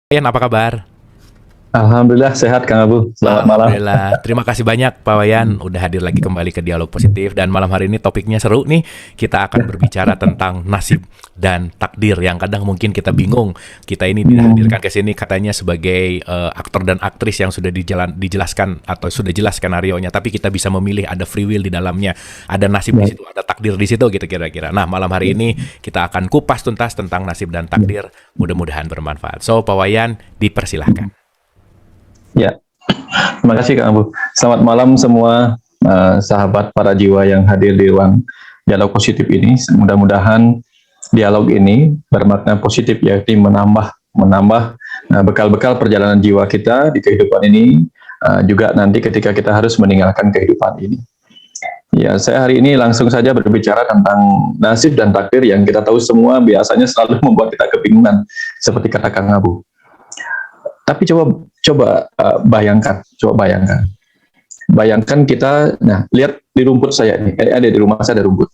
Ian, apa kabar? Alhamdulillah sehat Kang Abu. Selamat malam. Alhamdulillah. Terima kasih banyak Pak Wayan udah hadir lagi kembali ke Dialog Positif, dan malam hari ini topiknya seru nih. Kita akan berbicara tentang nasib dan takdir yang kadang mungkin kita bingung. Kita ini dihadirkan ke sini katanya sebagai aktor dan aktris yang sudah dijelaskan atau sudah jelas skenarionya, tapi kita bisa memilih, ada free will di dalamnya, ada nasib di situ, ada takdir di situ gitu kira-kira. Nah, malam hari ini kita akan kupas tuntas tentang nasib dan takdir. Mudah-mudahan bermanfaat. So, Pak Wayan, dipersilahkan. Ya, terima kasih Kang Abu. Selamat malam semua sahabat para jiwa yang hadir di ruang dialog positif ini. Mudah-mudahan dialog ini bermakna positif, yaitu menambah bekal-bekal perjalanan jiwa kita di kehidupan ini, juga nanti ketika kita harus meninggalkan kehidupan ini. Ya, saya hari ini langsung saja berbicara tentang nasib dan takdir yang kita tahu semua biasanya selalu membuat kita kebingungan, seperti kata Kang Abu. Tapi coba bayangkan kita, nah lihat di rumput saya ini, ada di rumah saya ada rumput.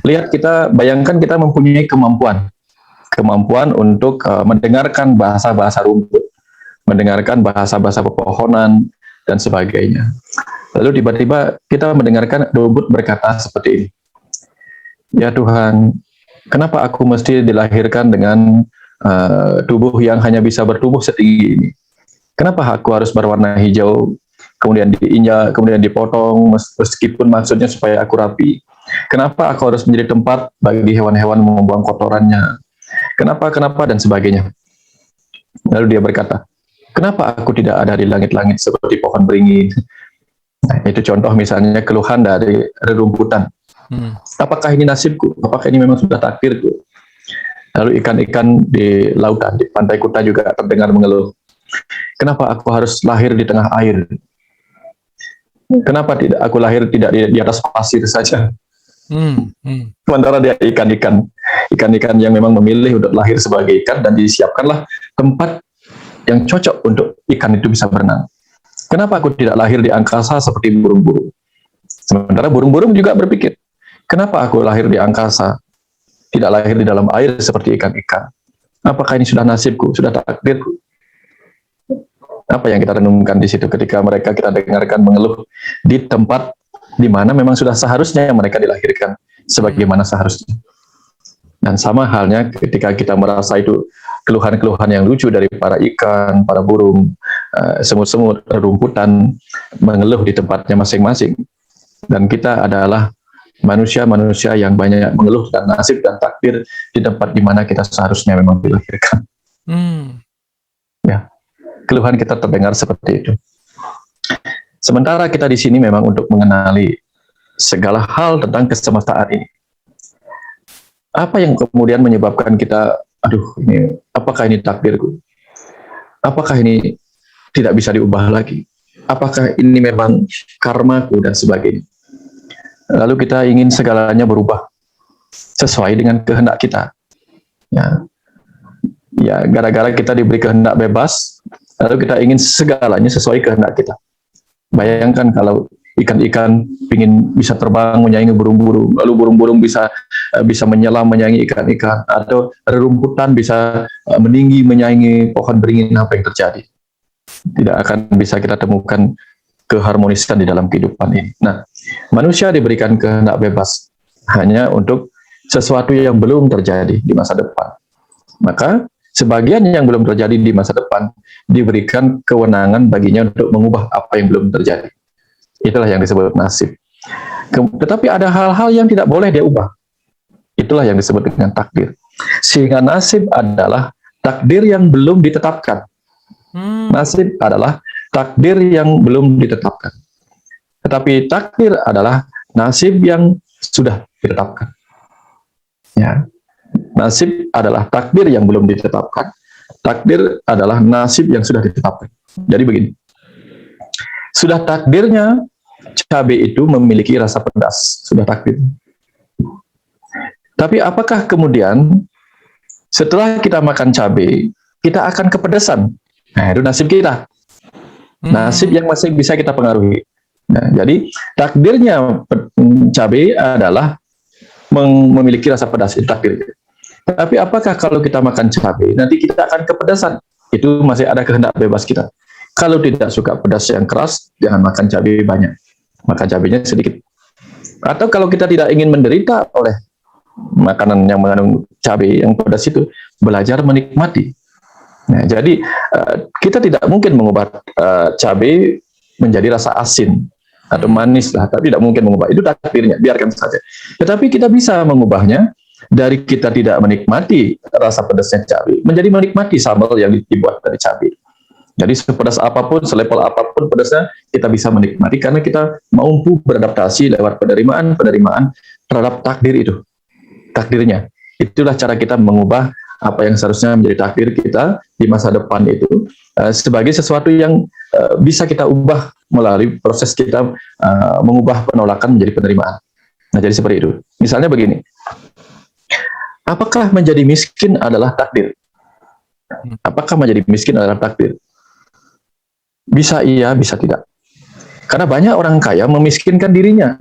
Lihat bayangkan kita mempunyai kemampuan untuk mendengarkan bahasa-bahasa rumput, mendengarkan bahasa-bahasa pepohonan dan sebagainya. Lalu tiba-tiba kita mendengarkan rumput berkata seperti ini. Ya Tuhan, kenapa aku mesti dilahirkan dengan tubuh yang hanya bisa bertumbuh setinggi ini? Kenapa aku harus berwarna hijau, kemudian diinjak, kemudian dipotong, meskipun maksudnya supaya aku rapi? Kenapa aku harus menjadi tempat bagi hewan-hewan membuang kotorannya? Kenapa, dan sebagainya. Lalu dia berkata, kenapa aku tidak ada di langit-langit seperti pohon beringin? Nah, itu contoh misalnya keluhan dari rerumputan. Apakah ini nasibku? Apakah ini memang sudah takdirku? Lalu ikan-ikan di lautan, di pantai Kuta juga terdengar mengeluh. Kenapa aku harus lahir di tengah air? Kenapa tidak aku lahir tidak di atas pasir saja? Sementara dia ikan-ikan yang memang memilih untuk lahir sebagai ikan, dan disiapkanlah tempat yang cocok untuk ikan itu bisa berenang. Kenapa aku tidak lahir di angkasa seperti burung-burung? Sementara burung-burung juga berpikir, kenapa aku lahir di angkasa, tidak lahir di dalam air seperti ikan-ikan? Apakah ini sudah nasibku, sudah takdirku? Apa yang kita renungkan di situ ketika kita dengarkan mengeluh di tempat di mana memang sudah seharusnya mereka dilahirkan sebagaimana seharusnya. Dan sama halnya ketika kita merasa itu keluhan-keluhan yang lucu dari para ikan, para burung, semut-semut, rumputan mengeluh di tempatnya masing-masing. Dan kita adalah manusia-manusia yang banyak mengeluh dan nasib dan takdir di tempat di mana kita seharusnya memang dilahirkan. Ya, keluhan kita terdengar seperti itu. Sementara kita di sini memang untuk mengenali segala hal tentang kesemestaan ini. Apa yang kemudian menyebabkan kita, apakah ini takdirku? Apakah ini tidak bisa diubah lagi? Apakah ini memang karmaku dan sebagainya? Lalu kita ingin segalanya berubah sesuai dengan kehendak kita. Ya, gara-gara kita diberi kehendak bebas, lalu kita ingin segalanya sesuai kehendak kita. Bayangkan kalau ikan-ikan ingin bisa terbang menyaingi burung-burung, lalu burung-burung bisa menyelam menyaingi ikan-ikan, atau rerumputan bisa meninggi menyaingi pohon beringin, apa yang terjadi? Tidak akan bisa kita temukan keharmonisan di dalam kehidupan ini. Nah, manusia diberikan kehendak bebas hanya untuk sesuatu yang belum terjadi di masa depan. Maka sebagian yang belum terjadi di masa depan diberikan kewenangan baginya untuk mengubah apa yang belum terjadi. Itulah yang disebut nasib. Tetapi ada hal-hal yang tidak boleh dia ubah. Itulah yang disebut dengan takdir. Sehingga nasib adalah takdir yang belum ditetapkan. Nasib adalah takdir yang belum ditetapkan. Tetapi takdir adalah nasib yang sudah ditetapkan. Ya. Nasib adalah takdir yang belum ditetapkan. Takdir adalah nasib yang sudah ditetapkan. Jadi begini. Sudah takdirnya cabai itu memiliki rasa pedas. Sudah takdir. Tapi apakah kemudian setelah kita makan cabai, kita akan kepedesan? Nah, itu nasib kita. Nasib yang masih bisa kita pengaruhi. Nah, jadi takdirnya cabai adalah memiliki rasa pedas, itu takdirnya. Tapi apakah kalau kita makan cabai, nanti kita akan kepedasan? itu masih ada kehendak bebas kita. Kalau tidak suka pedas yang keras, jangan makan cabai banyak, makan cabainya sedikit. Atau kalau kita tidak ingin menderita oleh makanan yang mengandung cabai yang pedas itu, belajar menikmati. Nah, jadi kita tidak mungkin mengubah cabai menjadi rasa asin atau manis lah, tapi tidak mungkin mengubah. Itu takdirnya, biarkan saja. Tetapi kita bisa mengubahnya dari kita tidak menikmati rasa pedasnya cabai menjadi menikmati sambal yang dibuat dari cabai. Jadi sepedas apapun, selevel apapun pedasnya, kita bisa menikmati karena kita mampu beradaptasi lewat penerimaan terhadap takdir itu, takdirnya. Itulah cara kita mengubah apa yang seharusnya menjadi takdir kita di masa depan itu sebagai sesuatu yang bisa kita ubah melalui proses kita mengubah penolakan menjadi penerimaan. Nah, jadi seperti itu. Misalnya begini, apakah menjadi miskin adalah takdir? Apakah menjadi miskin adalah takdir? Bisa iya, bisa tidak. Karena banyak orang kaya memiskinkan dirinya.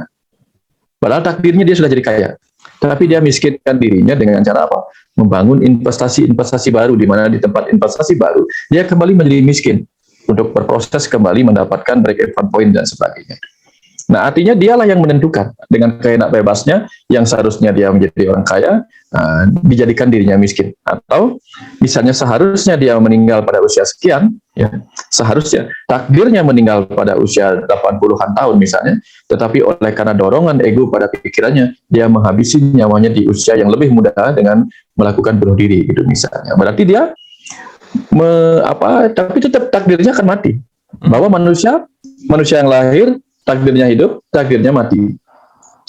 Padahal takdirnya dia sudah jadi kaya. Tapi dia miskinkan dirinya dengan cara apa? Membangun investasi baru, di mana di tempat investasi baru, dia kembali menjadi miskin untuk berproses kembali mendapatkan break-even point dan sebagainya. Nah, artinya dialah yang menentukan dengan kehendak bebasnya yang seharusnya dia menjadi orang kaya, dijadikan dirinya miskin. Atau misalnya seharusnya dia meninggal pada usia sekian, ya, seharusnya takdirnya meninggal pada usia 80-an tahun misalnya, tetapi oleh karena dorongan ego pada pikirannya, dia menghabisi nyawanya di usia yang lebih muda dengan melakukan bunuh diri gitu misalnya. Berarti dia tapi tetap takdirnya akan mati. Bahwa manusia yang lahir takdirnya hidup, takdirnya mati.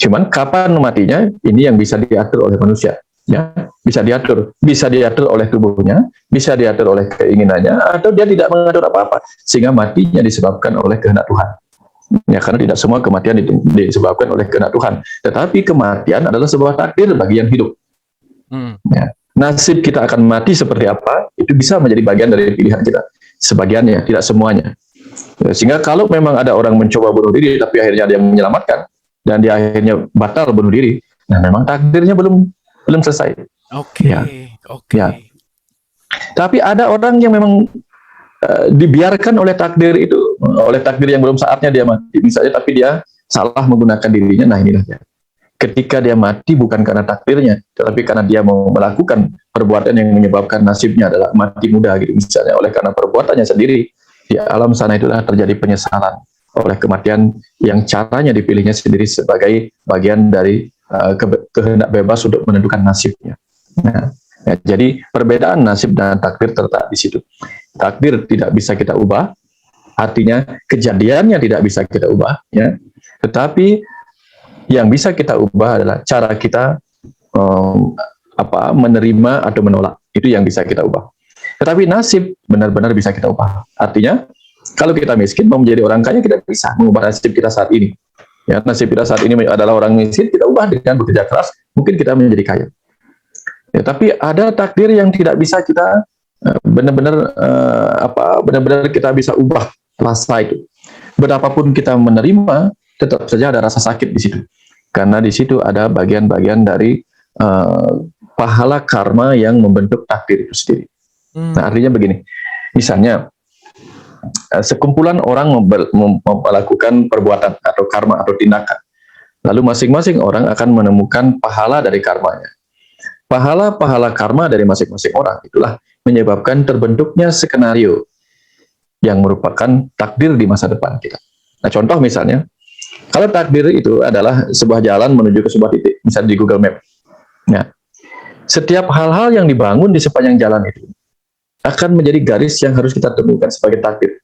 Cuman kapan matinya ini yang bisa diatur oleh manusia, ya. Bisa diatur oleh tubuhnya, bisa diatur oleh keinginannya, atau dia tidak mengatur apa-apa sehingga matinya disebabkan oleh kehendak Tuhan. Ya, karena tidak semua kematian disebabkan oleh kehendak Tuhan, tetapi kematian adalah sebuah takdir bagi yang hidup. Ya. Nasib kita akan mati seperti apa, itu bisa menjadi bagian dari pilihan kita. Sebagiannya, tidak semuanya. Sehingga kalau memang ada orang mencoba bunuh diri tapi akhirnya dia menyelamatkan dan dia akhirnya batal bunuh diri, nah memang takdirnya belum selesai. Oke. Ya. Tapi ada orang yang memang dibiarkan oleh takdir itu, oleh takdir yang belum saatnya dia mati misalnya, tapi dia salah menggunakan dirinya. Nah, inilah ya. Ketika dia mati bukan karena takdirnya, tetapi karena dia mau melakukan perbuatan yang menyebabkan nasibnya adalah mati muda gitu misalnya, oleh karena perbuatannya sendiri. Di alam sana itulah terjadi penyesalan oleh kematian yang caranya dipilihnya sendiri sebagai bagian dari kehendak bebas untuk menentukan nasibnya. Nah, ya, jadi perbedaan nasib dan takdir terletak di situ. Takdir tidak bisa kita ubah, artinya kejadiannya tidak bisa kita ubah, ya. Tetapi yang bisa kita ubah adalah cara kita menerima atau menolak. Itu yang bisa kita ubah. Tetapi nasib benar-benar bisa kita ubah. Artinya, kalau kita miskin mau menjadi orang kaya, kita bisa mengubah nasib kita saat ini. Ya, nasib kita saat ini adalah orang miskin, kita ubah dengan bekerja keras, mungkin kita menjadi kaya. Ya, tapi ada takdir yang tidak bisa kita benar-benar kita bisa ubah rasa itu. Betapapun kita menerima, tetap saja ada rasa sakit di situ. Karena di situ ada bagian-bagian dari pahala karma yang membentuk takdir itu sendiri. Nah, artinya begini, misalnya sekumpulan orang melakukan perbuatan atau karma atau tindakan, lalu masing-masing orang akan menemukan pahala dari karmanya. Pahala karma dari masing-masing orang itulah menyebabkan terbentuknya skenario yang merupakan takdir di masa depan kita. Nah, contoh misalnya, kalau takdir itu adalah sebuah jalan menuju ke sebuah titik, misalnya di Google Map. Nah, setiap hal-hal yang dibangun di sepanjang jalan itu akan menjadi garis yang harus kita temukan sebagai takdir.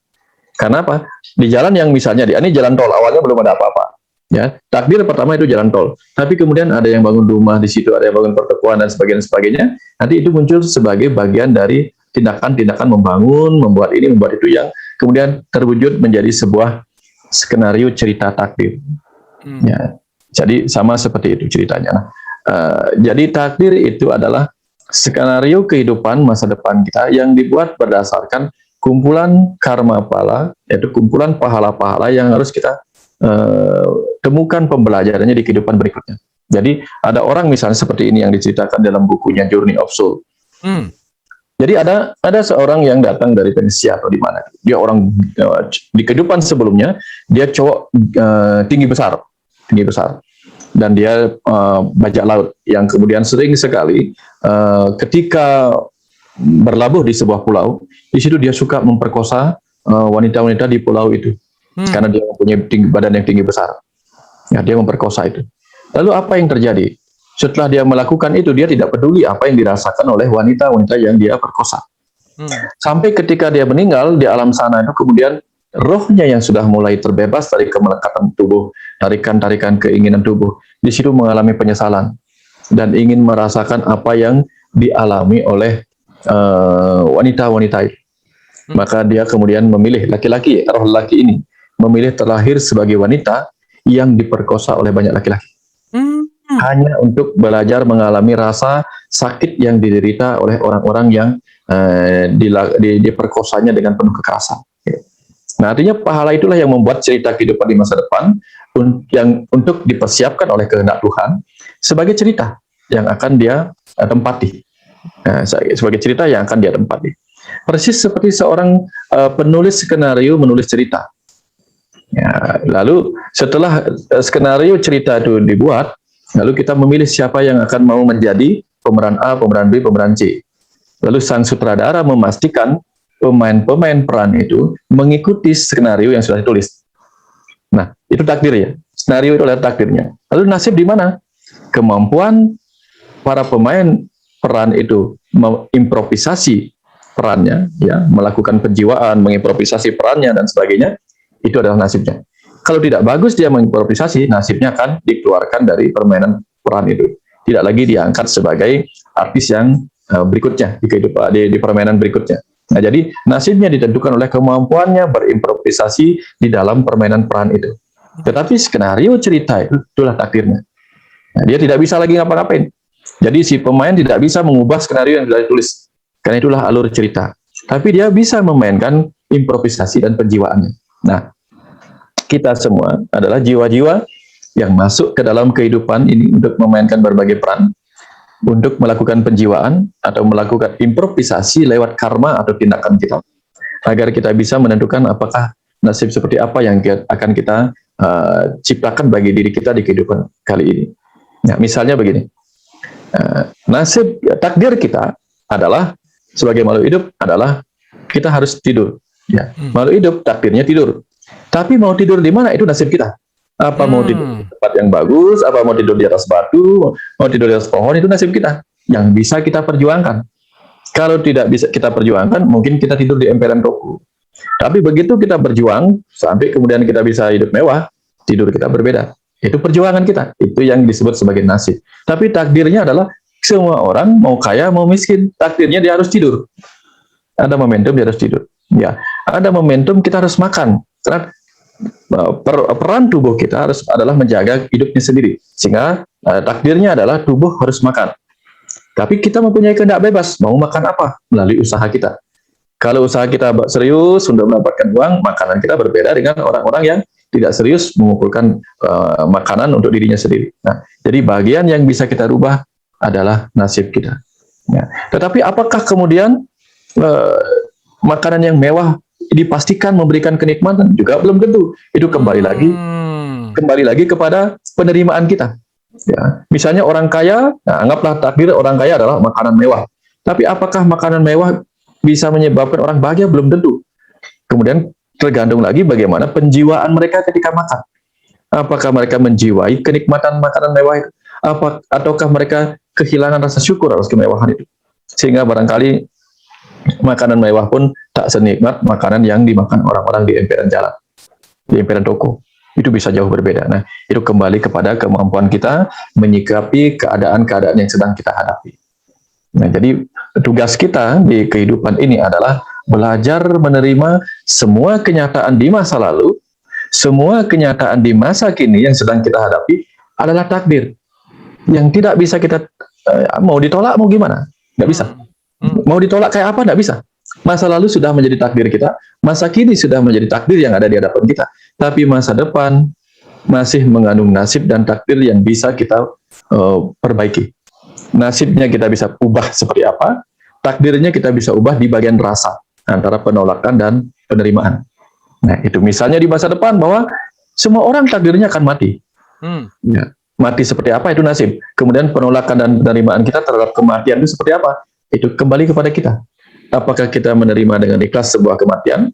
Karena apa? Di jalan yang misalnya, ini jalan tol, awalnya belum ada apa-apa. Ya, takdir pertama itu jalan tol. Tapi kemudian ada yang bangun rumah di situ, ada yang bangun pertokoan dan sebagainya. Nanti itu muncul sebagai bagian dari tindakan-tindakan membangun, membuat ini, membuat itu yang kemudian terwujud menjadi sebuah skenario cerita takdir. Ya, jadi sama seperti itu ceritanya. Nah, jadi takdir itu adalah skenario kehidupan masa depan kita yang dibuat berdasarkan kumpulan karma pahala, yaitu kumpulan pahala-pahala yang harus kita temukan pembelajarannya di kehidupan berikutnya. Jadi ada orang misalnya seperti ini yang diceritakan dalam bukunya Journey of Soul. Jadi ada seorang yang datang dari Venesia atau di mana. Dia orang di kehidupan sebelumnya dia cowok tinggi besar, dan dia bajak laut yang kemudian sering sekali ketika berlabuh di sebuah pulau, di situ dia suka memperkosa wanita-wanita di pulau itu karena dia mempunyai badan yang tinggi besar. Ya, dia memperkosa itu. Lalu apa yang terjadi? Setelah dia melakukan itu, dia tidak peduli apa yang dirasakan oleh wanita-wanita yang dia perkosa. Sampai ketika dia meninggal di alam sana itu, kemudian rohnya yang sudah mulai terbebas dari kemelekatan tubuh, tarikan-tarikan keinginan tubuh, di situ mengalami penyesalan dan ingin merasakan apa yang dialami oleh wanita-wanita itu. Maka dia kemudian memilih laki-laki, roh laki ini memilih terlahir sebagai wanita yang diperkosa oleh banyak laki-laki. Hanya untuk belajar mengalami rasa sakit yang diderita oleh orang-orang yang diperkosanya dengan penuh kekerasan. Nah, artinya pahala itulah yang membuat cerita kehidupan di masa depan yang untuk dipersiapkan oleh kehendak Tuhan sebagai cerita yang akan dia tempati. Sebagai cerita yang akan dia tempati. Persis seperti seorang penulis skenario menulis cerita. Ya, lalu setelah skenario cerita itu dibuat, lalu kita memilih siapa yang akan mau menjadi pemeran A, pemeran B, pemeran C. Lalu sang sutradara memastikan pemain-pemain peran itu mengikuti skenario yang sudah ditulis. Nah, itu takdir ya. Skenario itu adalah takdirnya. Lalu nasib di mana? Kemampuan para pemain peran itu mengimprovisasi perannya, ya, melakukan penjiwaan, mengimprovisasi perannya dan sebagainya, itu adalah nasibnya. Kalau tidak bagus dia mengimprovisasi, nasibnya akan dikeluarkan dari permainan peran itu. Tidak lagi diangkat sebagai artis yang berikutnya di kehidupan di permainan berikutnya. Nah, jadi nasibnya ditentukan oleh kemampuannya berimprovisasi di dalam permainan peran itu. Tetapi skenario cerita itulah takdirnya. Nah, dia tidak bisa lagi ngapa-ngapain. Jadi si pemain tidak bisa mengubah skenario yang sudah ditulis. Karena itulah alur cerita. Tapi dia bisa memainkan improvisasi dan penjiwaannya. Nah, kita semua adalah jiwa-jiwa yang masuk ke dalam kehidupan ini untuk memainkan berbagai peran, untuk melakukan penjiwaan atau melakukan improvisasi lewat karma atau tindakan kita, agar kita bisa menentukan apakah nasib seperti apa yang akan kita ciptakan bagi diri kita di kehidupan kali ini. Nah, misalnya begini, nasib takdir kita adalah sebagai makhluk hidup adalah kita harus tidur. Ya, makhluk hidup takdirnya tidur. Tapi mau tidur di mana itu nasib kita. Apa mau tidur di tempat yang bagus, apa mau tidur di atas batu, mau tidur di atas pohon, itu nasib kita yang bisa kita perjuangkan. Kalau tidak bisa kita perjuangkan, mungkin kita tidur di emperan toko. Tapi begitu kita berjuang sampai kemudian kita bisa hidup mewah, tidur kita berbeda. Itu perjuangan kita. Itu yang disebut sebagai nasib. Tapi takdirnya adalah semua orang mau kaya mau miskin, takdirnya dia harus tidur. Ada momentum dia harus tidur. Ya, ada momentum kita harus makan. Karena peran tubuh kita adalah menjaga hidupnya sendiri, sehingga takdirnya adalah tubuh harus makan. Tapi kita mempunyai kehendak bebas, mau makan apa melalui usaha kita. Kalau usaha kita serius untuk mendapatkan uang, makanan kita berbeda dengan orang-orang yang tidak serius mengumpulkan makanan untuk dirinya sendiri. Nah, jadi bagian yang bisa kita rubah adalah nasib kita. Ya. Tetapi apakah kemudian makanan yang mewah dipastikan memberikan kenikmatan? Juga belum tentu. Itu kembali lagi kepada penerimaan kita. Ya, misalnya orang kaya, nah, anggaplah takdir orang kaya adalah makanan mewah. Tapi apakah makanan mewah bisa menyebabkan orang bahagia? Belum tentu. Kemudian tergantung lagi bagaimana penjiwaan mereka ketika makan. Apakah mereka menjiwai kenikmatan makanan mewah itu? Ataukah mereka kehilangan rasa syukur atas kemewahan itu? Sehingga barangkali makanan mewah pun tak senikmat makanan yang dimakan orang-orang di emperan jalan, di emperan toko. Itu bisa jauh berbeda. Nah, itu kembali kepada kemampuan kita menyikapi keadaan-keadaan yang sedang kita hadapi. Nah, jadi tugas kita di kehidupan ini adalah belajar menerima semua kenyataan di masa lalu, semua kenyataan di masa kini yang sedang kita hadapi adalah takdir. Yang tidak bisa kita, mau ditolak mau gimana? Nggak bisa. Mau ditolak kayak apa? Nggak bisa. Masa lalu sudah menjadi takdir kita, masa kini sudah menjadi takdir yang ada di hadapan kita. Tapi masa depan masih mengandung nasib dan takdir yang bisa kita perbaiki. Nasibnya kita bisa ubah seperti apa, takdirnya kita bisa ubah di bagian rasa antara penolakan dan penerimaan. Nah, itu misalnya di masa depan bahwa semua orang takdirnya akan mati. Ya. Mati seperti apa itu nasib. Kemudian penolakan dan penerimaan kita terhadap kematian itu seperti apa? Itu kembali kepada kita. Apakah kita menerima dengan ikhlas sebuah kematian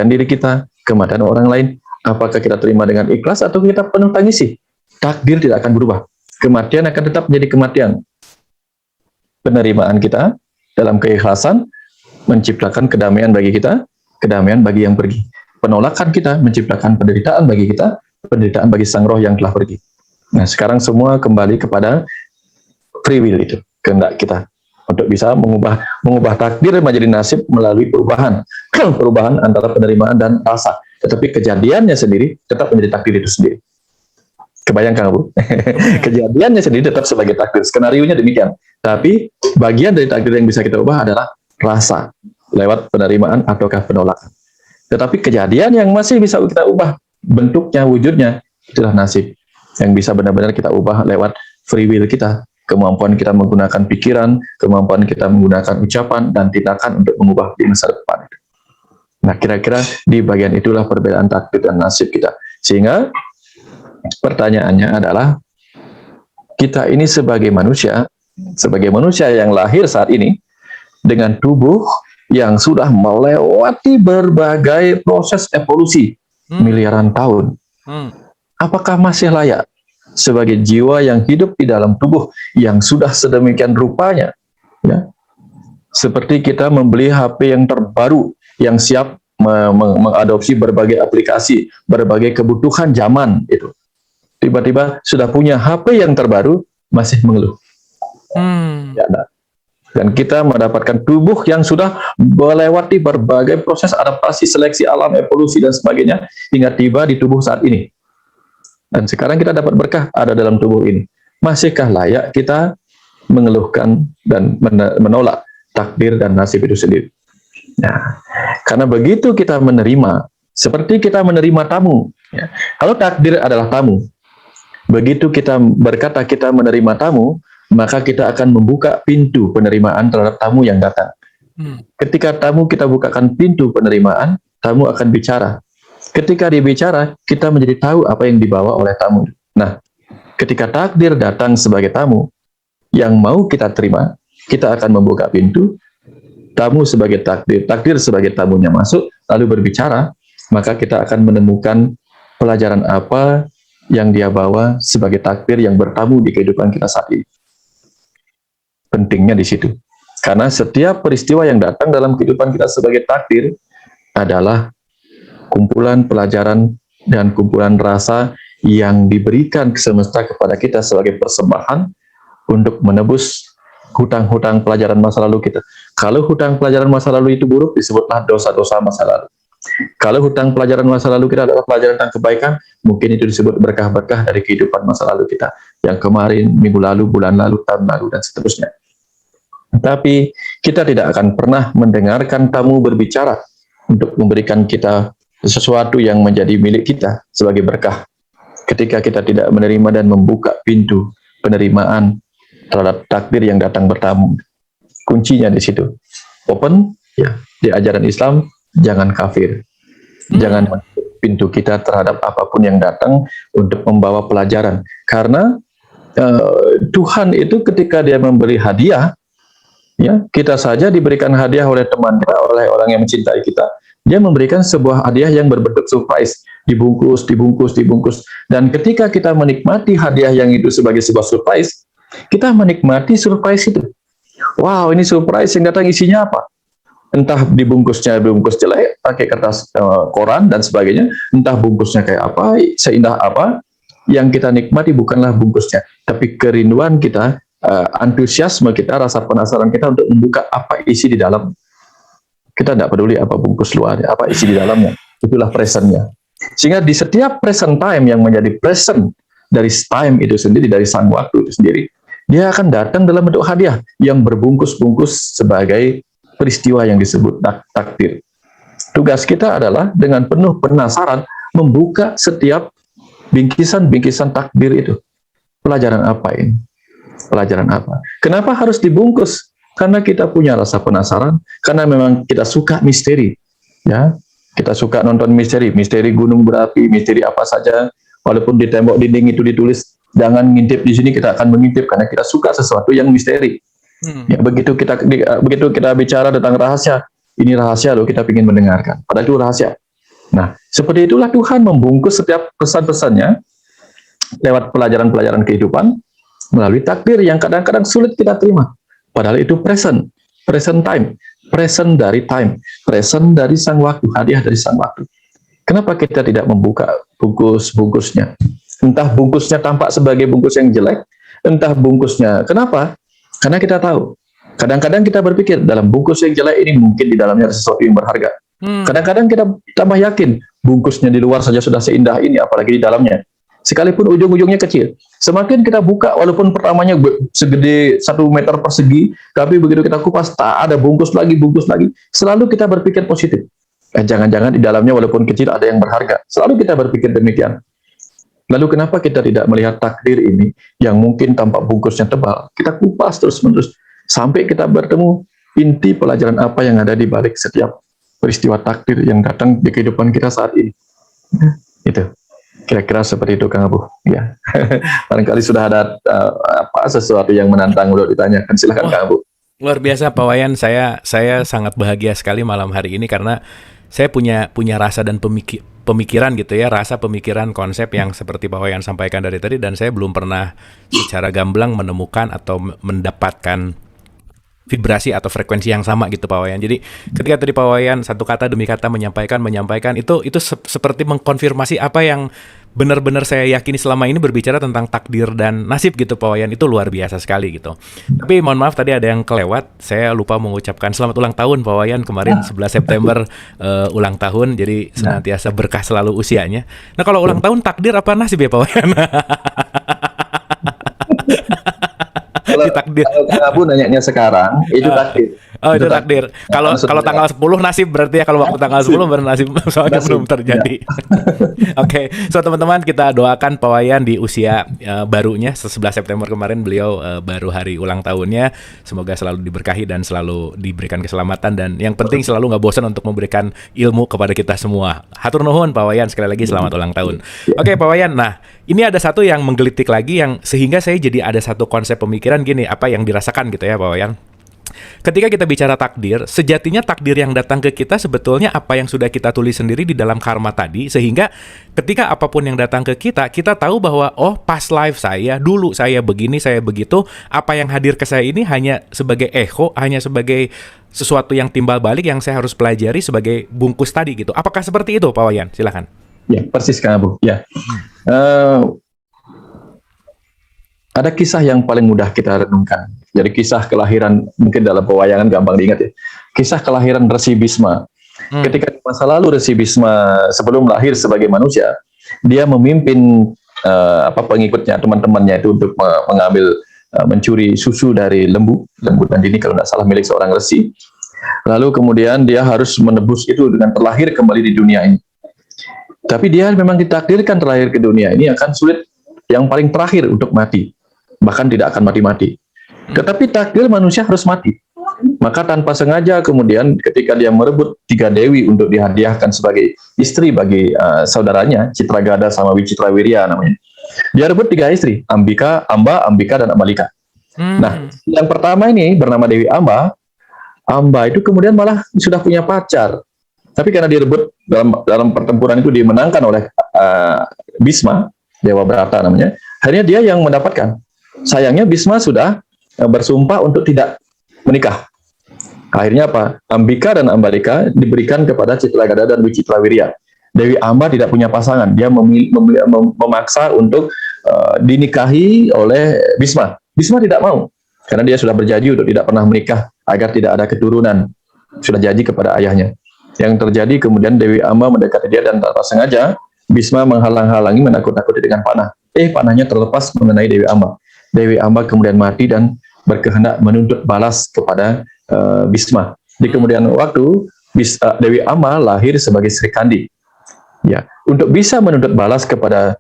diri kita, kematian orang lain? Apakah kita terima dengan ikhlas atau kita penuh tangisi? Takdir tidak akan berubah. Kematian akan tetap menjadi kematian. Penerimaan kita dalam keikhlasan menciptakan kedamaian bagi kita, kedamaian bagi yang pergi. Penolakan kita menciptakan penderitaan bagi kita, penderitaan bagi sang roh yang telah pergi. Nah, sekarang semua kembali kepada free will itu, kehendak kita untuk bisa mengubah takdir menjadi nasib melalui perubahan antara penerimaan dan rasa. Tetapi kejadiannya sendiri tetap menjadi takdir itu sendiri. Kebayangkan, Bu? Kejadiannya sendiri tetap sebagai takdir. Skenarionya demikian. Tapi bagian dari takdir yang bisa kita ubah adalah rasa lewat penerimaan ataukah penolakan. Tetapi kejadian yang masih bisa kita ubah bentuknya, wujudnya, itulah nasib yang bisa benar-benar kita ubah lewat free will kita, kemampuan kita menggunakan pikiran, kemampuan kita menggunakan ucapan dan tindakan untuk mengubah di masa depan. Nah, kira-kira di bagian itulah perbedaan takdir dan nasib kita. Sehingga pertanyaannya adalah, kita ini sebagai manusia yang lahir saat ini dengan tubuh yang sudah melewati berbagai proses evolusi miliaran tahun. Apakah masih layak sebagai jiwa yang hidup di dalam tubuh yang sudah sedemikian rupanya, ya? Seperti kita membeli HP yang terbaru, yang siap mengadopsi berbagai aplikasi, berbagai kebutuhan zaman itu. Tiba-tiba sudah punya HP yang terbaru, masih mengeluh. Ya, dan kita mendapatkan tubuh yang sudah melewati berbagai proses adaptasi, seleksi alam, evolusi, dan sebagainya, hingga tiba di tubuh saat ini. Dan sekarang kita dapat berkah ada dalam tubuh ini. Masihkah layak kita mengeluhkan dan menolak takdir dan nasib itu sendiri? Nah, karena begitu kita menerima, seperti kita menerima tamu. Ya. Kalau takdir adalah tamu, begitu kita berkata kita menerima tamu, maka kita akan membuka pintu penerimaan terhadap tamu yang datang. Ketika tamu kita bukakan pintu penerimaan, tamu akan bicara. Ketika dia bicara, kita menjadi tahu apa yang dibawa oleh tamu. Nah, ketika takdir datang sebagai tamu yang mau kita terima, kita akan membuka pintu. Tamu sebagai takdir sebagai tamunya masuk, lalu berbicara, maka kita akan menemukan pelajaran apa yang dia bawa sebagai takdir yang bertamu di kehidupan kita saat ini. Pentingnya di situ. Karena setiap peristiwa yang datang dalam kehidupan kita sebagai takdir adalah kumpulan pelajaran dan kumpulan rasa yang diberikan ke semesta kepada kita sebagai persembahan untuk menebus hutang-hutang pelajaran masa lalu kita. Kalau hutang pelajaran masa lalu itu buruk, disebutlah dosa-dosa masa lalu. Kalau hutang pelajaran masa lalu kita adalah pelajaran tentang kebaikan, mungkin itu disebut berkah-berkah dari kehidupan masa lalu kita. Yang kemarin, minggu lalu, bulan lalu, tahun lalu, dan seterusnya. Tapi kita tidak akan pernah mendengarkan tamu berbicara untuk memberikan kita sesuatu yang menjadi milik kita sebagai berkah. Ketika kita tidak menerima dan membuka pintu penerimaan terhadap takdir yang datang bertamu. Kuncinya di situ. Open, ya, di ajaran Islam, jangan kafir. Jangan menutup pintu kita terhadap apapun yang datang untuk membawa pelajaran. Karena Tuhan itu ketika dia memberi hadiah, ya, kita saja diberikan hadiah oleh teman kita, oleh orang yang mencintai kita. Dia memberikan sebuah hadiah yang berbentuk surprise, dibungkus. Dan ketika kita menikmati hadiah yang itu sebagai sebuah surprise, kita menikmati surprise itu. Wow, ini surprise yang datang isinya apa? Entah dibungkus jelek, pakai kertas koran dan sebagainya, entah bungkusnya kayak apa, seindah apa, yang kita nikmati bukanlah bungkusnya, tapi kerinduan kita, antusiasme kita, rasa penasaran kita untuk membuka apa isi di dalam. Kita tidak peduli apa bungkus luarnya, apa isi di dalamnya. Itulah presentnya. Sehingga di setiap present time yang menjadi present dari time itu sendiri, dari sang waktu itu sendiri, dia akan datang dalam bentuk hadiah yang berbungkus-bungkus sebagai peristiwa yang disebut takdir. Tugas kita adalah dengan penuh penasaran membuka setiap bingkisan-bingkisan takdir itu. Pelajaran apa ini? Pelajaran apa? Kenapa harus dibungkus? Karena kita punya rasa penasaran, karena memang kita suka misteri, ya. Kita suka nonton misteri, misteri gunung berapi, misteri apa saja. Walaupun di tembok dinding itu ditulis jangan ngintip di sini, kita akan mengintip karena kita suka sesuatu yang misteri. Ya, begitu kita bicara tentang rahasia, ini rahasia loh, kita ingin mendengarkan. Padahal itu rahasia. Nah, seperti itulah Tuhan membungkus setiap pesan-pesannya lewat pelajaran-pelajaran kehidupan melalui takdir yang kadang-kadang sulit kita terima. Padahal itu present time, present dari time, present dari sang waktu, hadiah dari sang waktu. Kenapa kita tidak membuka bungkus-bungkusnya? Entah bungkusnya tampak sebagai bungkus yang jelek, entah bungkusnya. Kenapa? Karena kita tahu. Kadang-kadang kita berpikir dalam bungkus yang jelek ini mungkin di dalamnya ada sesuatu yang berharga. Kadang-kadang kita tambah yakin bungkusnya di luar saja sudah seindah ini, apalagi di dalamnya. Sekalipun ujung-ujungnya kecil. Semakin kita buka, walaupun pertamanya segede 1 meter persegi, tapi begitu kita kupas, tak ada bungkus lagi. Selalu kita berpikir positif. Jangan-jangan di dalamnya walaupun kecil ada yang berharga. Selalu kita berpikir demikian. Lalu kenapa kita tidak melihat takdir ini yang mungkin tampak bungkusnya tebal? Kita kupas terus-menerus sampai kita bertemu inti pelajaran apa yang ada di balik setiap peristiwa takdir yang datang di kehidupan kita saat ini. Itu. Kira-kira seperti itu, Kang Abu. Ya, barangkali sudah ada sesuatu yang menantang untuk ditanyakan. Silakan, Kang Abu. Luar biasa, Pak Wayan. Saya sangat bahagia sekali malam hari ini karena saya punya rasa dan pemikiran gitu ya, rasa pemikiran konsep yang seperti Pak Wayan sampaikan dari tadi, dan saya belum pernah secara gamblang menemukan atau mendapatkan vibrasi atau frekuensi yang sama gitu Pak Wayan. Jadi ketika tadi Pak Wayan satu kata demi kata menyampaikan itu seperti mengkonfirmasi apa yang benar-benar saya yakini selama ini berbicara tentang takdir dan nasib gitu Pak Wayan. Itu luar biasa sekali gitu. Tapi mohon maaf tadi ada yang kelewat, saya lupa mengucapkan selamat ulang tahun Pak Wayan kemarin 11 September ulang tahun. Jadi senantiasa berkah selalu usianya. Nah kalau ulang tahun takdir apa nasib ya Pak Wayan? Kalau Abu nanyanya sekarang, itu takdir. Oh, itu takdir. Kalau tanggal 10 nasib berarti ya, kalau waktu tanggal 10 baru nasib, soalnya belum terjadi. Oke, so teman-teman kita doakan Pak Wayan di usia barunya, 11 September kemarin beliau baru hari ulang tahunnya. Semoga selalu diberkahi dan selalu diberikan keselamatan, dan yang penting selalu nggak bosan untuk memberikan ilmu kepada kita semua. Hatur nuhun Pak Wayan, sekali lagi selamat ulang tahun. Oke Pak Wayan, nah ini ada satu yang menggelitik lagi yang sehingga saya jadi ada satu konsep pemikiran gini, apa yang dirasakan gitu ya Pak Wayan. Ketika kita bicara takdir, sejatinya takdir yang datang ke kita sebetulnya apa yang sudah kita tulis sendiri di dalam karma tadi, sehingga ketika apapun yang datang ke kita, kita tahu bahwa oh past life saya, dulu saya begini, saya begitu, apa yang hadir ke saya ini hanya sebagai echo, hanya sebagai sesuatu yang timbal balik yang saya harus pelajari sebagai bungkus tadi gitu. Apakah seperti itu Pak Wayan? Silakan. Ya, persis Kang Abu. Ya. Ada kisah yang paling mudah kita renungkan. Jadi kisah kelahiran, mungkin dalam pewayangan gampang diingat ya. Kisah kelahiran Resi Bisma. Ketika di masa lalu Resi Bisma sebelum lahir sebagai manusia, dia memimpin pengikutnya, teman-temannya itu untuk mencuri susu dari lembu Nandini kalau tidak salah milik seorang resi. Lalu kemudian dia harus menebus itu dengan terlahir kembali di dunia ini. Tapi dia memang ditakdirkan terlahir ke dunia ini akan sulit yang paling terakhir untuk mati. Bahkan tidak akan mati-mati. Tetapi takdir manusia harus mati. Maka tanpa sengaja kemudian ketika dia merebut 3 dewi untuk dihadiahkan sebagai istri bagi saudaranya, Citragada sama Wicitrawirya namanya. Dia rebut 3 istri, Ambika, Amba, Ambika, dan Amalika. Nah, yang pertama ini bernama Dewi Amba. Amba itu kemudian malah sudah punya pacar. Tapi karena direbut dalam pertempuran itu dimenangkan oleh Bisma, Dewa Brata namanya, akhirnya dia yang mendapatkan. Sayangnya Bisma sudah bersumpah untuk tidak menikah. Akhirnya apa? Ambika dan Ambalika diberikan kepada Citragada dan Wicitrawirya. Dewi Amba tidak punya pasangan. Dia memaksa untuk dinikahi oleh Bisma. Bisma tidak mau. Karena dia sudah berjanji untuk tidak pernah menikah agar tidak ada keturunan. Sudah janji kepada ayahnya. Yang terjadi kemudian Dewi Amba mendekati dia dan tanpa sengaja Bisma menghalang-halangi, menakut-nakuti dengan panah. Panahnya terlepas mengenai Dewi Amba. Dewi Amba kemudian mati dan berkehendak menuntut balas kepada Bisma. Di kemudian waktu Dewi Amba lahir sebagai Sri Kandi. Ya, untuk bisa menuntut balas kepada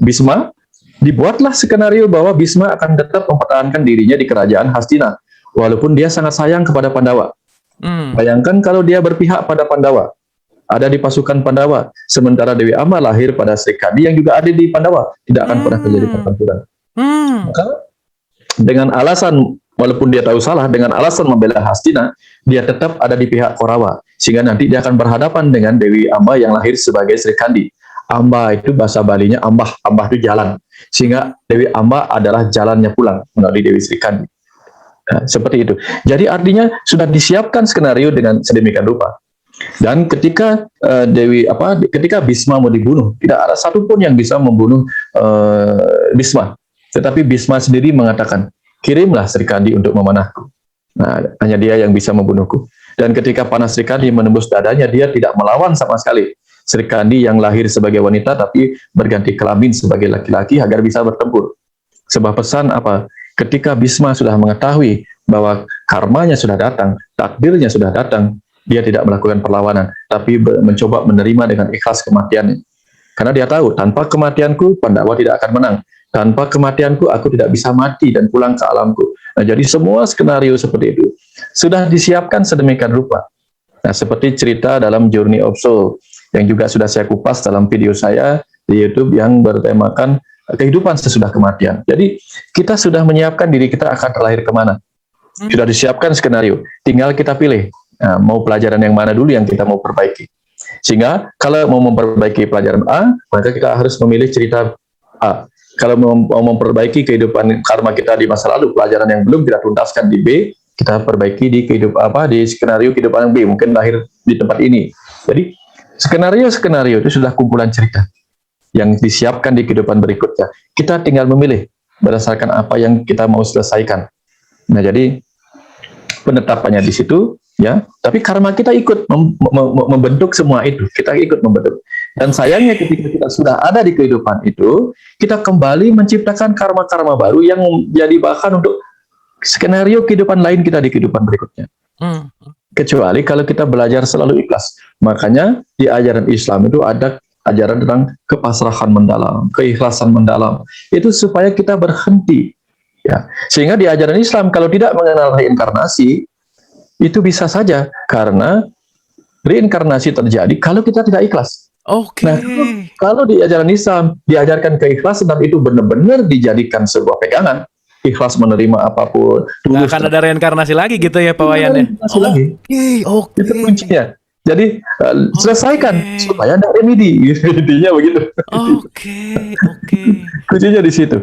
Bisma, dibuatlah skenario bahwa Bisma akan tetap mempertahankan dirinya di kerajaan Hastina walaupun dia sangat sayang kepada Pandawa. Bayangkan kalau dia berpihak pada Pandawa, ada di pasukan Pandawa, sementara Dewi Amba lahir pada Sri Kandi yang juga ada di Pandawa, tidak akan pernah terjadi pertempuran. Maka dengan alasan, walaupun dia tahu salah, dengan alasan membela Hastina, dia tetap ada di pihak Korawa, sehingga nanti dia akan berhadapan dengan Dewi Amba yang lahir sebagai Sri Kandi. Amba itu bahasa Balinya ambah, ambah itu jalan, sehingga Dewi Amba adalah jalannya pulang melalui Dewi Sri Kandi. Nah, seperti itu. Jadi artinya sudah disiapkan skenario dengan sedemikian rupa. Dan ketika ketika Bisma mau dibunuh, tidak ada satupun yang bisa membunuh Bisma. Tetapi Bisma sendiri mengatakan, kirimlah Sri Kandi untuk memanahku. Nah, hanya dia yang bisa membunuhku. Dan ketika panah Sri Kandi menembus dadanya, dia tidak melawan sama sekali. Sri Kandi yang lahir sebagai wanita tapi berganti kelamin sebagai laki-laki agar bisa bertempur. Sebuah pesan apa? Ketika Bisma sudah mengetahui bahwa karmanya sudah datang, takdirnya sudah datang, dia tidak melakukan perlawanan, tapi mencoba menerima dengan ikhlas kematiannya. Karena dia tahu, tanpa kematianku, Pandawa tidak akan menang. Tanpa kematianku, aku tidak bisa mati dan pulang ke alamku. Nah, jadi semua skenario seperti itu sudah disiapkan sedemikian rupa. Nah, seperti cerita dalam Journey of Soul, yang juga sudah saya kupas dalam video saya di YouTube yang bertemakan kehidupan sesudah kematian. Jadi, kita sudah menyiapkan diri kita akan terlahir kemana. Sudah disiapkan skenario, tinggal kita pilih. Nah, mau pelajaran yang mana dulu yang kita mau perbaiki. Sehingga kalau mau memperbaiki pelajaran A, maka kita harus memilih cerita A. Kalau mau memperbaiki kehidupan karma kita di masa lalu, pelajaran yang belum kita tuntaskan di B, kita perbaiki di di skenario kehidupan yang B, mungkin lahir di tempat ini. Jadi skenario itu sudah kumpulan cerita yang disiapkan di kehidupan berikutnya. Kita tinggal memilih berdasarkan apa yang kita mau selesaikan. Nah, jadi penetapannya di situ, ya. Tapi karma kita ikut membentuk semua itu. Kita ikut membentuk. Dan sayangnya ketika kita sudah ada di kehidupan itu, kita kembali menciptakan karma-karma baru yang menjadi bahan untuk skenario kehidupan lain kita di kehidupan berikutnya. Kecuali kalau kita belajar selalu ikhlas. Makanya di ajaran Islam itu ada ajaran tentang kepasrahan mendalam, keikhlasan mendalam. Itu supaya kita berhenti. Ya. Sehingga di ajaran Islam kalau tidak mengenal reinkarnasi, itu bisa saja karena reinkarnasi terjadi kalau kita tidak ikhlas. Oke. Nah, kalau di ajaran Islam diajarkan keikhlasan dan itu benar-benar dijadikan sebuah pegangan, ikhlas menerima apapun. Nggak akan ada reinkarnasi lagi gitu ya Pak Wayan ya? Oke. Itu kuncinya. Jadi selesaikan supaya ada remedi. Intinya begitu. Oke. Kuncinya di situ.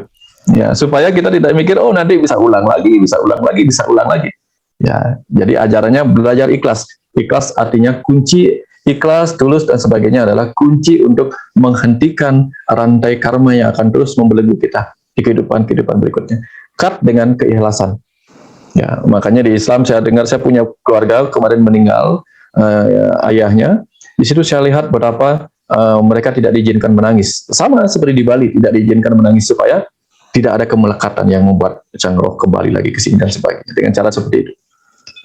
Ya, supaya kita tidak mikir nanti bisa ulang lagi. Ya, jadi ajarannya belajar ikhlas. Ikhlas artinya kunci, ikhlas, tulus dan sebagainya adalah kunci untuk menghentikan rantai karma yang akan terus membelenggu kita di kehidupan berikutnya. Cut dengan keikhlasan. Ya, makanya di Islam saya dengar, saya punya keluarga kemarin meninggal ayahnya. Di situ saya lihat betapa mereka tidak diizinkan menangis. Sama seperti di Bali, tidak diizinkan menangis supaya tidak ada kemelekatan yang membuat sang roh kembali lagi ke sini dan sebagainya. Dengan cara seperti itu.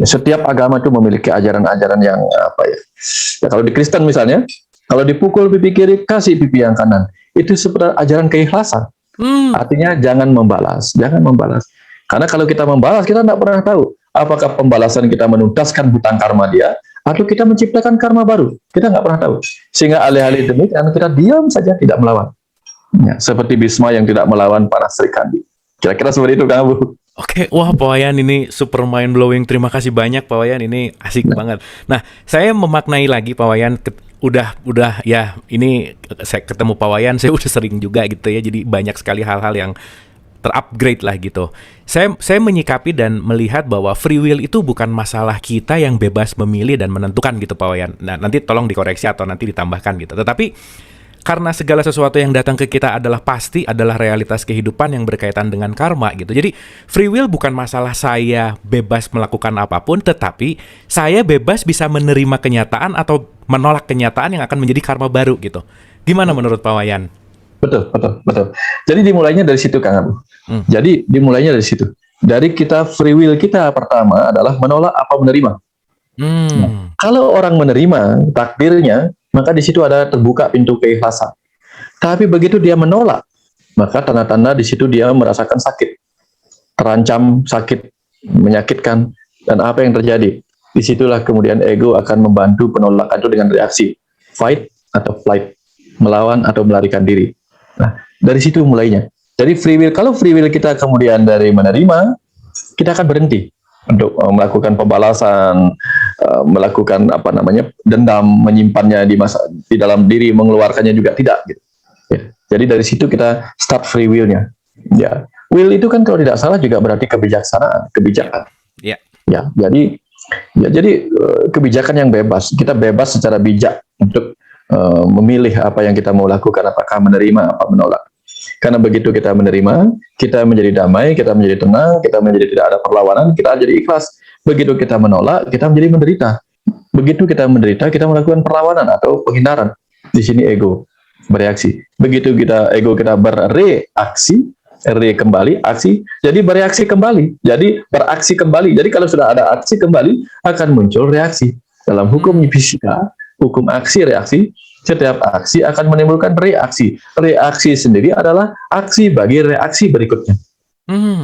Ya, setiap agama itu memiliki ajaran-ajaran yang ya kalau di Kristen misalnya, kalau dipukul pipi kiri, kasih pipi yang kanan. Itu seperti ajaran keikhlasan. Artinya jangan membalas. Karena kalau kita membalas, kita tidak pernah tahu apakah pembalasan kita menuntaskan hutang karma dia, atau kita menciptakan karma baru. Kita nggak pernah tahu. Sehingga alih-alih demikian, kita diam saja, tidak melawan. Ya, seperti Bisma yang tidak melawan panah Sri Kandi. Kira-kira seperti itu, Kang Abu. Oke, wah Pak Wayan ini super mind blowing. Terima kasih banyak Pak Wayan, ini asik banget. Nah, saya memaknai lagi Pak Wayan, udah ya ini saya ketemu Pak Wayan, saya udah sering juga gitu ya. Jadi banyak sekali hal-hal yang terupgrade lah gitu. Saya menyikapi dan melihat bahwa free will itu bukan masalah kita yang bebas memilih dan menentukan gitu Pak Wayan. Nah, nanti tolong dikoreksi atau nanti ditambahkan gitu. Tetapi karena segala sesuatu yang datang ke kita adalah pasti, adalah realitas kehidupan yang berkaitan dengan karma gitu. Jadi free will bukan masalah saya bebas melakukan apapun, tetapi saya bebas bisa menerima kenyataan atau menolak kenyataan yang akan menjadi karma baru gitu. Gimana menurut Pak Wayan? Betul. Jadi dimulainya dari situ, Kang Abu. Jadi dimulainya dari situ. Dari kita free will kita pertama adalah menolak apa menerima. Nah, kalau orang menerima takdirnya, maka di situ ada terbuka pintu keikhlasan. Tapi begitu dia menolak, maka tanda-tanda di situ dia merasakan sakit, terancam sakit, menyakitkan, dan apa yang terjadi? Disitulah kemudian ego akan membantu penolakan itu dengan reaksi fight atau flight, melawan atau melarikan diri. Nah, dari situ mulainya. Jadi free will, kalau free will kita kemudian dari menerima, kita akan berhenti untuk melakukan pembalasan, melakukan dendam, menyimpannya di dalam diri, mengeluarkannya juga tidak. Gitu. Ya. Jadi dari situ kita start free will-nya. Ya, will itu kan kalau tidak salah juga berarti kebijaksanaan, kebijakan. Yeah. Ya, jadi kebijakan yang bebas. Kita bebas secara bijak untuk memilih apa yang kita mau lakukan, apakah menerima apa menolak. Karena begitu kita menerima, kita menjadi damai, kita menjadi tenang, kita menjadi tidak ada perlawanan, kita jadi ikhlas. Begitu kita menolak, kita menjadi menderita. Begitu kita menderita, kita melakukan perlawanan atau penghindaran. Di sini ego bereaksi. Begitu ego kita bereaksi, kembali, aksi, jadi bereaksi kembali. Jadi beraksi kembali. Jadi kalau sudah ada aksi kembali, akan muncul reaksi. Dalam hukum fisika, hukum aksi-reaksi, setiap aksi akan menimbulkan reaksi. Reaksi sendiri adalah aksi bagi reaksi berikutnya.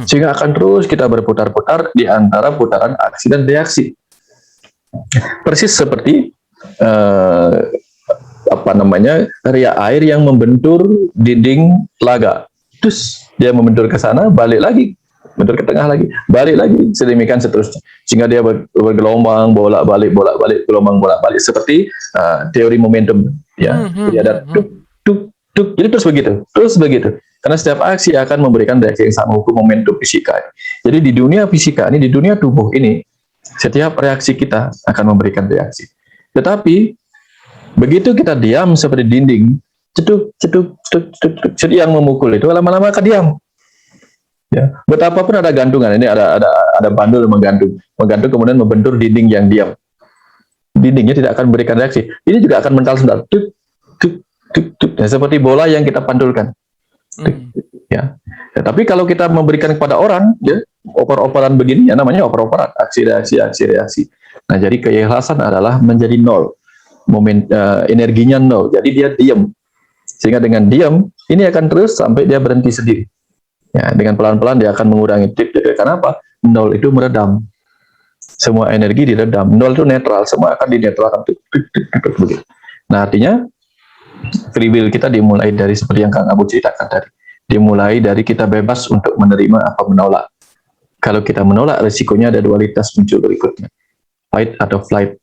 Sehingga akan terus kita berputar-putar di antara putaran aksi dan reaksi. Persis seperti ria air yang membentur dinding telaga. Terus dia membentur ke sana, balik lagi, bentur ke tengah lagi, balik lagi, sedemikian seterusnya. Sehingga dia bergelombang, bolak-balik, gelombang, bolak-balik, seperti teori momentum. Ya, jadi ada tuk, jadi terus begitu. Karena setiap aksi akan memberikan reaksi yang sama, hukum momentum fisika. Jadi di dunia fisika ini, di dunia tubuh ini, setiap reaksi kita akan memberikan reaksi. Tetapi begitu kita diam seperti dinding, cetuk, yang memukul itu lama-lama akan diam. Ya, betapapun ada gantungan, ini ada bandul menggantung kemudian membentur dinding yang diam. Dindingnya tidak akan memberikan reaksi. Ini juga akan mental sebentar. Tuk. Ya, seperti bola yang kita pantulkan. Ya. Tapi kalau kita memberikan kepada orang, ya, oper-operan begini, ya namanya oper-operan, aksi-reaksi. Nah, jadi keikhlasan adalah menjadi nol. Energinya nol. Jadi dia diam. Sehingga dengan diam, ini akan terus sampai dia berhenti sendiri. Ya, dengan pelan-pelan dia akan mengurangi. Kenapa? Nol itu meredam. Semua energi diredam. Nol itu netral. Semua akan dinetralkan. Nah, artinya free will kita dimulai dari seperti yang Kang Abu ceritakan tadi. Dimulai dari kita bebas untuk menerima apa menolak. Kalau kita menolak, resikonya ada dualitas muncul berikutnya. Fight atau flight.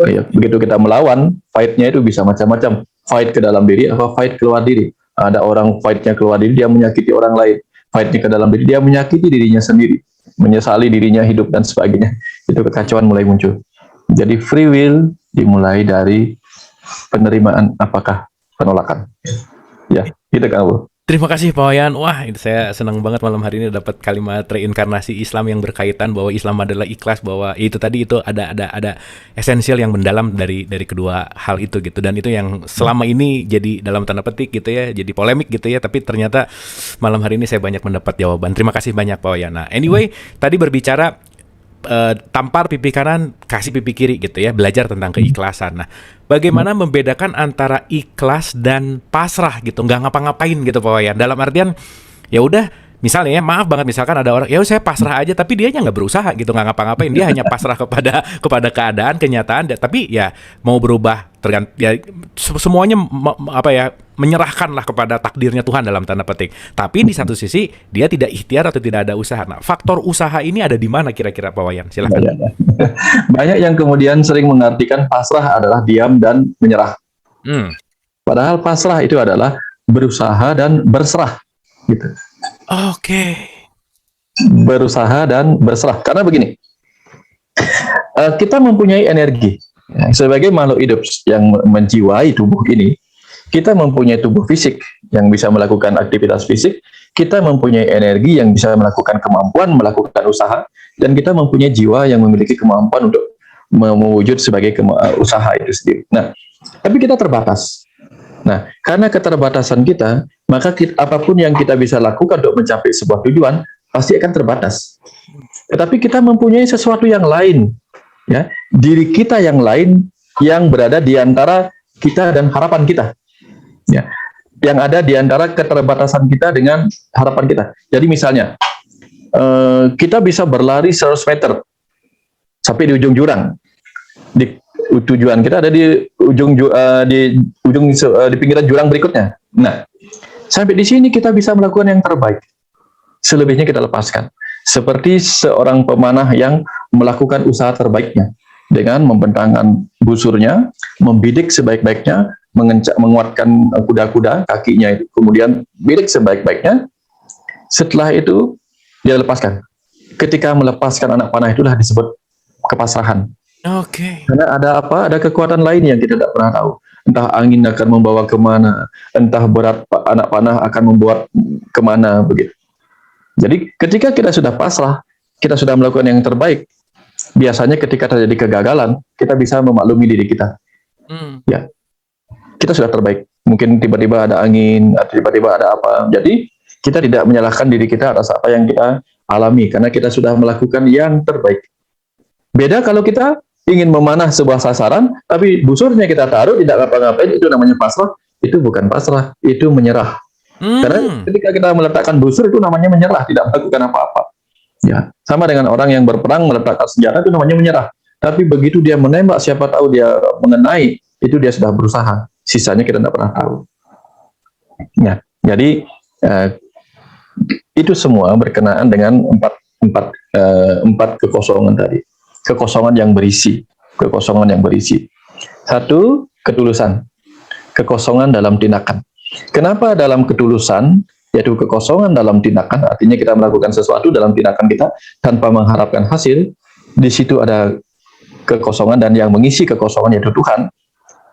Ya, begitu kita melawan, fight-nya itu bisa macam-macam. Fight ke dalam diri atau fight keluar diri. Ada orang fight-nya keluar diri, dia menyakiti orang lain. Fight-nya ke dalam diri, dia menyakiti dirinya sendiri. Menyesali dirinya hidup dan sebagainya. Itu kekacauan mulai muncul. Jadi free will dimulai dari penerimaan apakah penolakan. Ya, gitu kan Bu. Terima kasih Pak Wayan. Wah, itu saya senang banget malam hari ini dapat kalimat reinkarnasi Islam yang berkaitan bahwa Islam adalah ikhlas, bahwa itu tadi itu ada esensial yang mendalam dari kedua hal itu gitu. Dan itu yang selama ini jadi dalam tanda petik gitu ya, jadi polemik gitu ya, tapi ternyata malam hari ini saya banyak mendapat jawaban. Terima kasih banyak Pak Wayan. Nah, anyway, tadi berbicara tampar pipi kanan, kasih pipi kiri gitu ya, belajar tentang keikhlasan. Nah, bagaimana membedakan antara ikhlas dan pasrah gitu, nggak ngapa-ngapain gitu Pak Wayan. Dalam artian, ya udah, misalnya ya, maaf banget, misalkan ada orang, ya saya pasrah aja, tapi dia nggak berusaha gitu, nggak ngapa-ngapain, dia hanya pasrah kepada keadaan, kenyataan, tapi ya mau berubah, ya semuanya menyerahkanlah kepada takdirnya Tuhan dalam tanda petik. Tapi di satu sisi dia tidak ikhtiar atau tidak ada usaha. Nah, faktor usaha ini ada di mana kira-kira Pak Wayan? Silakan. Banyak yang kemudian sering mengartikan pasrah adalah diam dan menyerah. Padahal pasrah itu adalah berusaha dan berserah. Gitu. Oke. Berusaha dan berserah. Karena begini, kita mempunyai energi. Sebagai makhluk hidup yang menjiwai tubuh ini, kita mempunyai tubuh fisik yang bisa melakukan aktivitas fisik, kita mempunyai energi yang bisa melakukan kemampuan melakukan usaha, dan kita mempunyai jiwa yang memiliki kemampuan untuk mewujud sebagai usaha itu sendiri. Nah, tapi kita terbatas. Nah, karena keterbatasan kita, maka apapun yang kita bisa lakukan untuk mencapai sebuah tujuan pasti akan terbatas. Tetapi kita mempunyai sesuatu yang lain, ya, diri kita yang lain yang berada di antara kita dan harapan kita. Ya, yang ada di antara keterbatasan kita dengan harapan kita. Jadi misalnya kita bisa berlari 100 meter sampai di ujung jurang. Tujuan kita ada di di pinggiran jurang berikutnya. Nah, sampai di sini kita bisa melakukan yang terbaik. Selebihnya kita lepaskan. Seperti seorang pemanah yang melakukan usaha terbaiknya dengan membentangkan busurnya, membidik sebaik-baiknya, menguatkan kuda-kuda kakinya itu, kemudian bidik sebaik-baiknya. Setelah itu dia lepaskan. Ketika melepaskan anak panah itulah disebut kepasrahan. Oke. Karena ada apa? Ada kekuatan lain yang kita tidak pernah tahu. Entah angin akan membawa kemana, entah berat anak panah akan membuat kemana, begitu. Jadi ketika kita sudah pasrah, kita sudah melakukan yang terbaik, biasanya ketika terjadi kegagalan, kita bisa memaklumi diri kita. Ya, kita sudah terbaik. Mungkin tiba-tiba ada angin, atau tiba-tiba ada apa. Jadi kita tidak menyalahkan diri kita atas apa yang kita alami, karena kita sudah melakukan yang terbaik. Beda kalau kita ingin memanah sebuah sasaran, tapi busurnya kita taruh, tidak ngapa-ngapain, itu namanya pasrah. Itu bukan pasrah, itu menyerah. Karena ketika kita meletakkan busur, itu namanya menyerah, tidak melakukan apa-apa. Ya, sama dengan orang yang berperang meletakkan senjata, itu namanya menyerah. Tapi begitu dia menembak, siapa tahu dia mengenai, itu dia sudah berusaha. Sisanya kita tidak pernah tahu. Ya, jadi itu semua berkenaan dengan empat kekosongan tadi. Kekosongan yang berisi. Satu, ketulusan. Kekosongan dalam tindakan. Kenapa dalam ketulusan, yaitu kekosongan dalam tindakan, artinya kita melakukan sesuatu dalam tindakan kita tanpa mengharapkan hasil, di situ ada kekosongan, dan yang mengisi kekosongan yaitu Tuhan.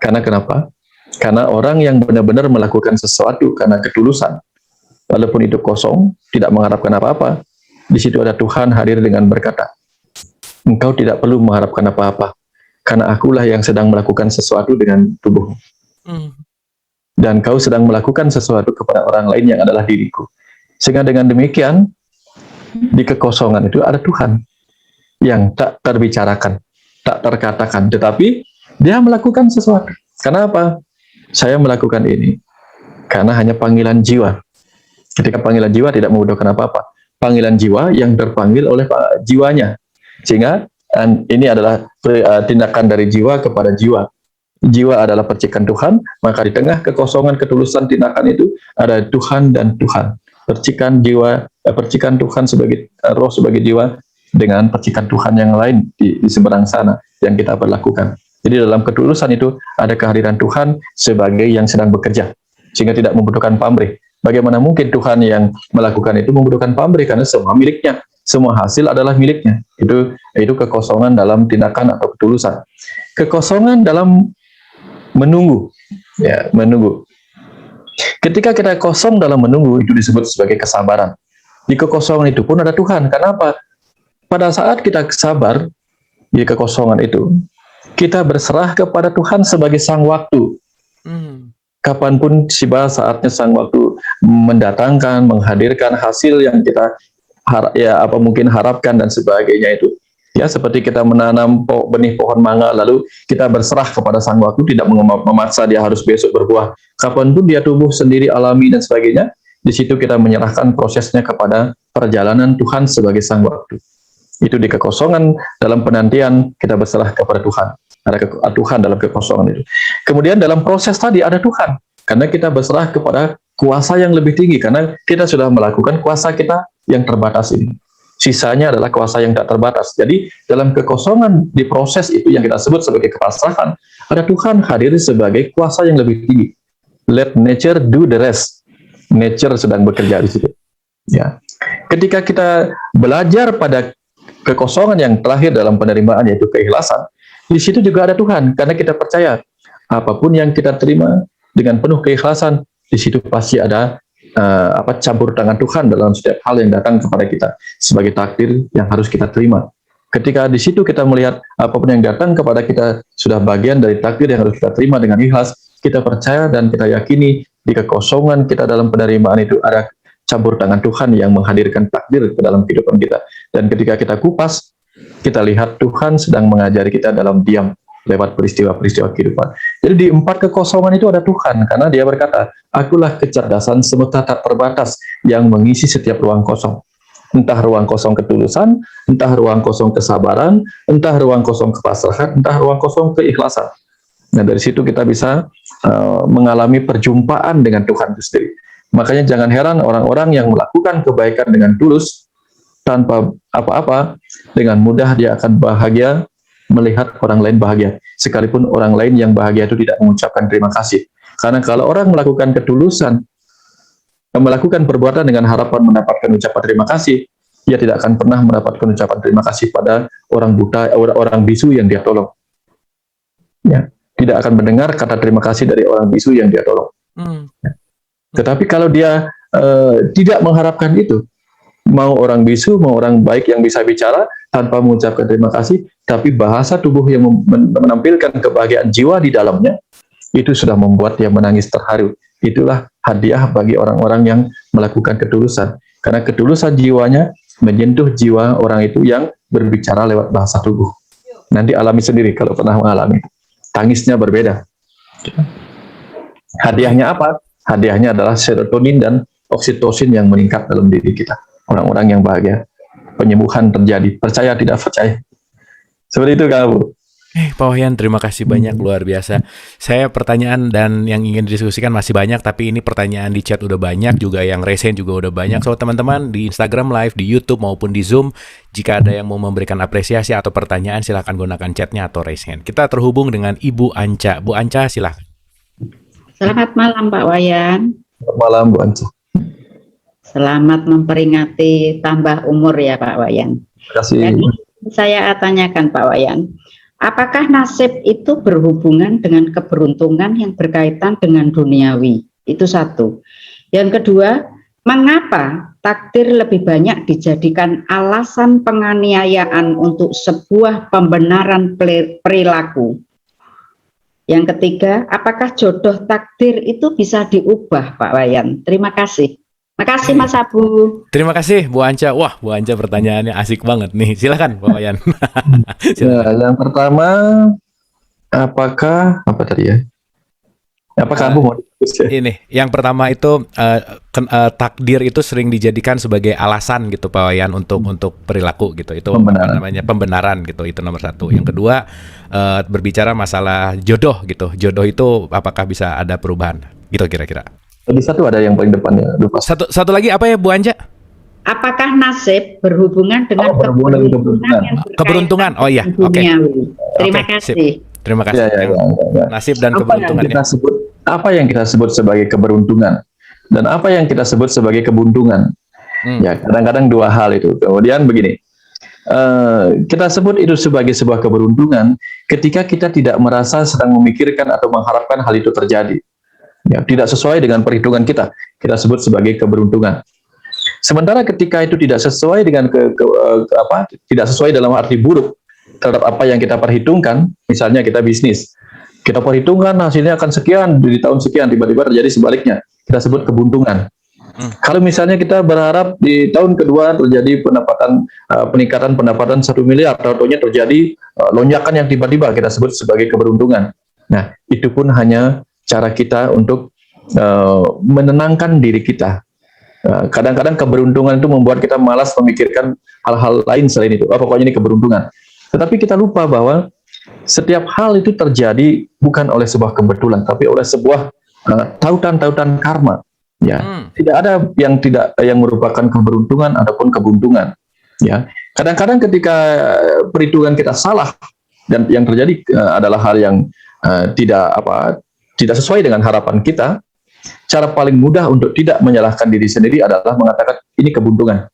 Karena kenapa? Karena orang yang benar-benar melakukan sesuatu karena ketulusan, walaupun itu kosong, tidak mengharapkan apa-apa, di situ ada Tuhan hadir dengan berkata, engkau tidak perlu mengharapkan apa-apa, karena akulah yang sedang melakukan sesuatu dengan tubuhmu. Dan kau sedang melakukan sesuatu kepada orang lain yang adalah diriku. Sehingga dengan demikian, di kekosongan itu ada Tuhan yang tak terbicarakan, tak terkatakan, tetapi dia melakukan sesuatu. Kenapa? Saya melakukan ini karena hanya panggilan jiwa. Ketika panggilan jiwa tidak membutuhkan apa-apa. Panggilan jiwa yang terpanggil oleh jiwanya. Sehingga ini adalah tindakan dari jiwa kepada jiwa. Jiwa adalah percikan Tuhan, maka di tengah kekosongan ketulusan tindakan itu ada Tuhan dan Tuhan. Percikan jiwa, percikan Tuhan sebagai roh sebagai jiwa dengan percikan Tuhan yang lain di seberang sana yang kita perlakukan. Jadi dalam ketulusan itu ada kehadiran Tuhan sebagai yang sedang bekerja, sehingga tidak membutuhkan pamrih. Bagaimana mungkin Tuhan yang melakukan itu membutuhkan pamrih, karena semua miliknya, semua hasil adalah miliknya. Itu kekosongan dalam tindakan atau ketulusan. Kekosongan dalam menunggu, ya, menunggu. Ketika kita kosong dalam menunggu, itu disebut sebagai kesabaran. Di kekosongan itu pun ada Tuhan. Kenapa? Pada saat kita sabar di kekosongan itu, kita berserah kepada Tuhan sebagai sang waktu. Kapanpun tiba saatnya sang waktu mendatangkan, menghadirkan hasil yang kita mungkin harapkan dan sebagainya itu. Ya, seperti kita menanam benih pohon mangga, lalu kita berserah kepada sang waktu, tidak memaksa dia harus besok berbuah. Kapanpun dia tumbuh sendiri alami dan sebagainya, di situ kita menyerahkan prosesnya kepada perjalanan Tuhan sebagai sang waktu. Itu di kekosongan dalam penantian kita berserah kepada Tuhan. Ada Tuhan dalam kekosongan itu. Kemudian dalam proses tadi ada Tuhan, karena kita berserah kepada kuasa yang lebih tinggi, karena kita sudah melakukan kuasa kita yang terbatas ini. Sisanya adalah kuasa yang tak terbatas. Jadi dalam kekosongan di proses itu yang kita sebut sebagai kepasrahan, ada Tuhan hadir sebagai kuasa yang lebih tinggi. Let nature do the rest. Nature sedang bekerja di situ. Ya. Ketika kita belajar pada kekosongan yang terakhir dalam penerimaan, yaitu keikhlasan, di situ juga ada Tuhan, karena kita percaya apapun yang kita terima dengan penuh keikhlasan, di situ pasti ada campur tangan Tuhan dalam setiap hal yang datang kepada kita sebagai takdir yang harus kita terima. Ketika di situ kita melihat apapun yang datang kepada kita sudah bagian dari takdir yang harus kita terima dengan ikhlas, kita percaya dan kita yakini di kekosongan kita dalam penerimaan itu ada campur tangan Tuhan yang menghadirkan takdir ke dalam kehidupan kita. Dan ketika kita kupas, kita lihat Tuhan sedang mengajari kita dalam diam lewat peristiwa-peristiwa kehidupan. Jadi di 4 kekosongan itu ada Tuhan, karena dia berkata, akulah kecerdasan semesta tak terbatas yang mengisi setiap ruang kosong. Entah ruang kosong ketulusan, entah ruang kosong kesabaran, entah ruang kosong kepasrahan, entah ruang kosong keikhlasan. Nah, dari situ kita bisa mengalami perjumpaan dengan Tuhan itu sendiri. Makanya jangan heran orang-orang yang melakukan kebaikan dengan tulus, tanpa apa-apa, dengan mudah dia akan bahagia melihat orang lain bahagia. Sekalipun orang lain yang bahagia itu tidak mengucapkan terima kasih. Karena kalau orang melakukan ketulusan, melakukan perbuatan dengan harapan mendapatkan ucapan terima kasih, dia tidak akan pernah mendapatkan ucapan terima kasih pada orang buta, orang bisu yang dia tolong. Ya, tidak akan mendengar kata terima kasih dari orang bisu yang dia tolong. Ya. Tetapi kalau dia tidak mengharapkan itu, mau orang bisu, mau orang baik yang bisa bicara tanpa mengucapkan terima kasih, tapi bahasa tubuh yang menampilkan kebahagiaan jiwa di dalamnya, itu sudah membuat dia menangis terharu. Itulah hadiah bagi orang-orang yang melakukan ketulusan. Karena ketulusan jiwanya menyentuh jiwa orang itu yang berbicara lewat bahasa tubuh. Nanti alami sendiri kalau pernah mengalami. Tangisnya berbeda. Hadiahnya apa? Hadiahnya adalah serotonin dan oksitosin yang meningkat dalam diri kita. Orang-orang yang bahagia. Penyembuhan terjadi. Percaya tidak percaya. Seperti itu kamu. Pak Wahyan, terima kasih banyak, luar biasa. Saya pertanyaan dan yang ingin didiskusikan masih banyak, tapi ini pertanyaan di chat udah banyak, juga yang resen juga udah banyak. So teman-teman di Instagram Live, di YouTube maupun di Zoom, jika ada yang mau memberikan apresiasi atau pertanyaan, silahkan gunakan chatnya atau raise hand. Kita terhubung dengan Ibu Anca. Bu Anca, silahkan. Selamat malam Pak Wahyan. Selamat malam Bu Anca. Selamat memperingati tambah umur ya Pak Wahyan. Terima kasih. Jadi, saya tanyakan Pak Wahyan, apakah nasib itu berhubungan dengan keberuntungan yang berkaitan dengan duniawi? Itu satu. Yang kedua, mengapa takdir lebih banyak dijadikan alasan penganiayaan untuk sebuah pembenaran perilaku? Yang ketiga, apakah jodoh takdir itu bisa diubah Pak Wayan? Terima kasih. Makasih Mas Abu. Terima kasih Bu Anca. Wah, Bu Anca pertanyaannya asik banget nih. Silakan Pak Wayan. Ya, yang pertama, apakah apa tadi ya? Apakah kamu mau diskusi? Ini, yang pertama itu takdir itu sering dijadikan sebagai alasan gitu Pak Wayan untuk perilaku gitu. Itu Pembenaran. apa namanya pembenaran gitu. Itu nomor satu. Yang kedua berbicara masalah jodoh gitu. Jodoh itu apakah bisa ada perubahan? Gitu kira-kira. Tadi satu ada yang paling depannya, lupa. Satu lagi apa ya Bu Anja? Apakah nasib berhubungan dengan berhubungan dengan keberuntungan. yang berkaitan Keberuntungan. Oh iya, dengan oke. duniawi? Terima Oke, kasih. sip. Terima kasih. Ya. Nasib dan Apa yang keberuntungannya. kita sebut sebagai keberuntungan dan apa yang kita sebut sebagai kebuntungan? Ya, kadang-kadang dua hal itu. Kemudian begini, kita sebut itu sebagai sebuah keberuntungan ketika kita tidak merasa sedang memikirkan atau mengharapkan hal itu terjadi. Ya, tidak sesuai dengan perhitungan kita sebut sebagai keberuntungan. Sementara ketika itu tidak sesuai dengan tidak sesuai dalam arti buruk terhadap apa yang kita perhitungkan, misalnya kita bisnis, kita perhitungkan hasilnya akan sekian di tahun sekian, tiba-tiba terjadi sebaliknya, kita sebut kebuntungan. Kalau misalnya kita berharap di tahun kedua terjadi peningkatan pendapatan 1 miliar, tahun-tahunnya terjadi lonjakan yang tiba-tiba, kita sebut sebagai keberuntungan. Nah, itu pun hanya cara kita untuk menenangkan diri kita. Kadang-kadang keberuntungan itu membuat kita malas memikirkan hal-hal lain selain itu. Pokoknya ini keberuntungan. Tetapi kita lupa bahwa setiap hal itu terjadi bukan oleh sebuah kebetulan, tapi oleh sebuah tautan-tautan karma. Ya, tidak ada yang merupakan keberuntungan ataupun kebuntungan. Ya, kadang-kadang ketika perhitungan kita salah dan yang terjadi adalah hal yang tidak sesuai dengan harapan kita, cara paling mudah untuk tidak menyalahkan diri sendiri adalah mengatakan ini kebuntungan,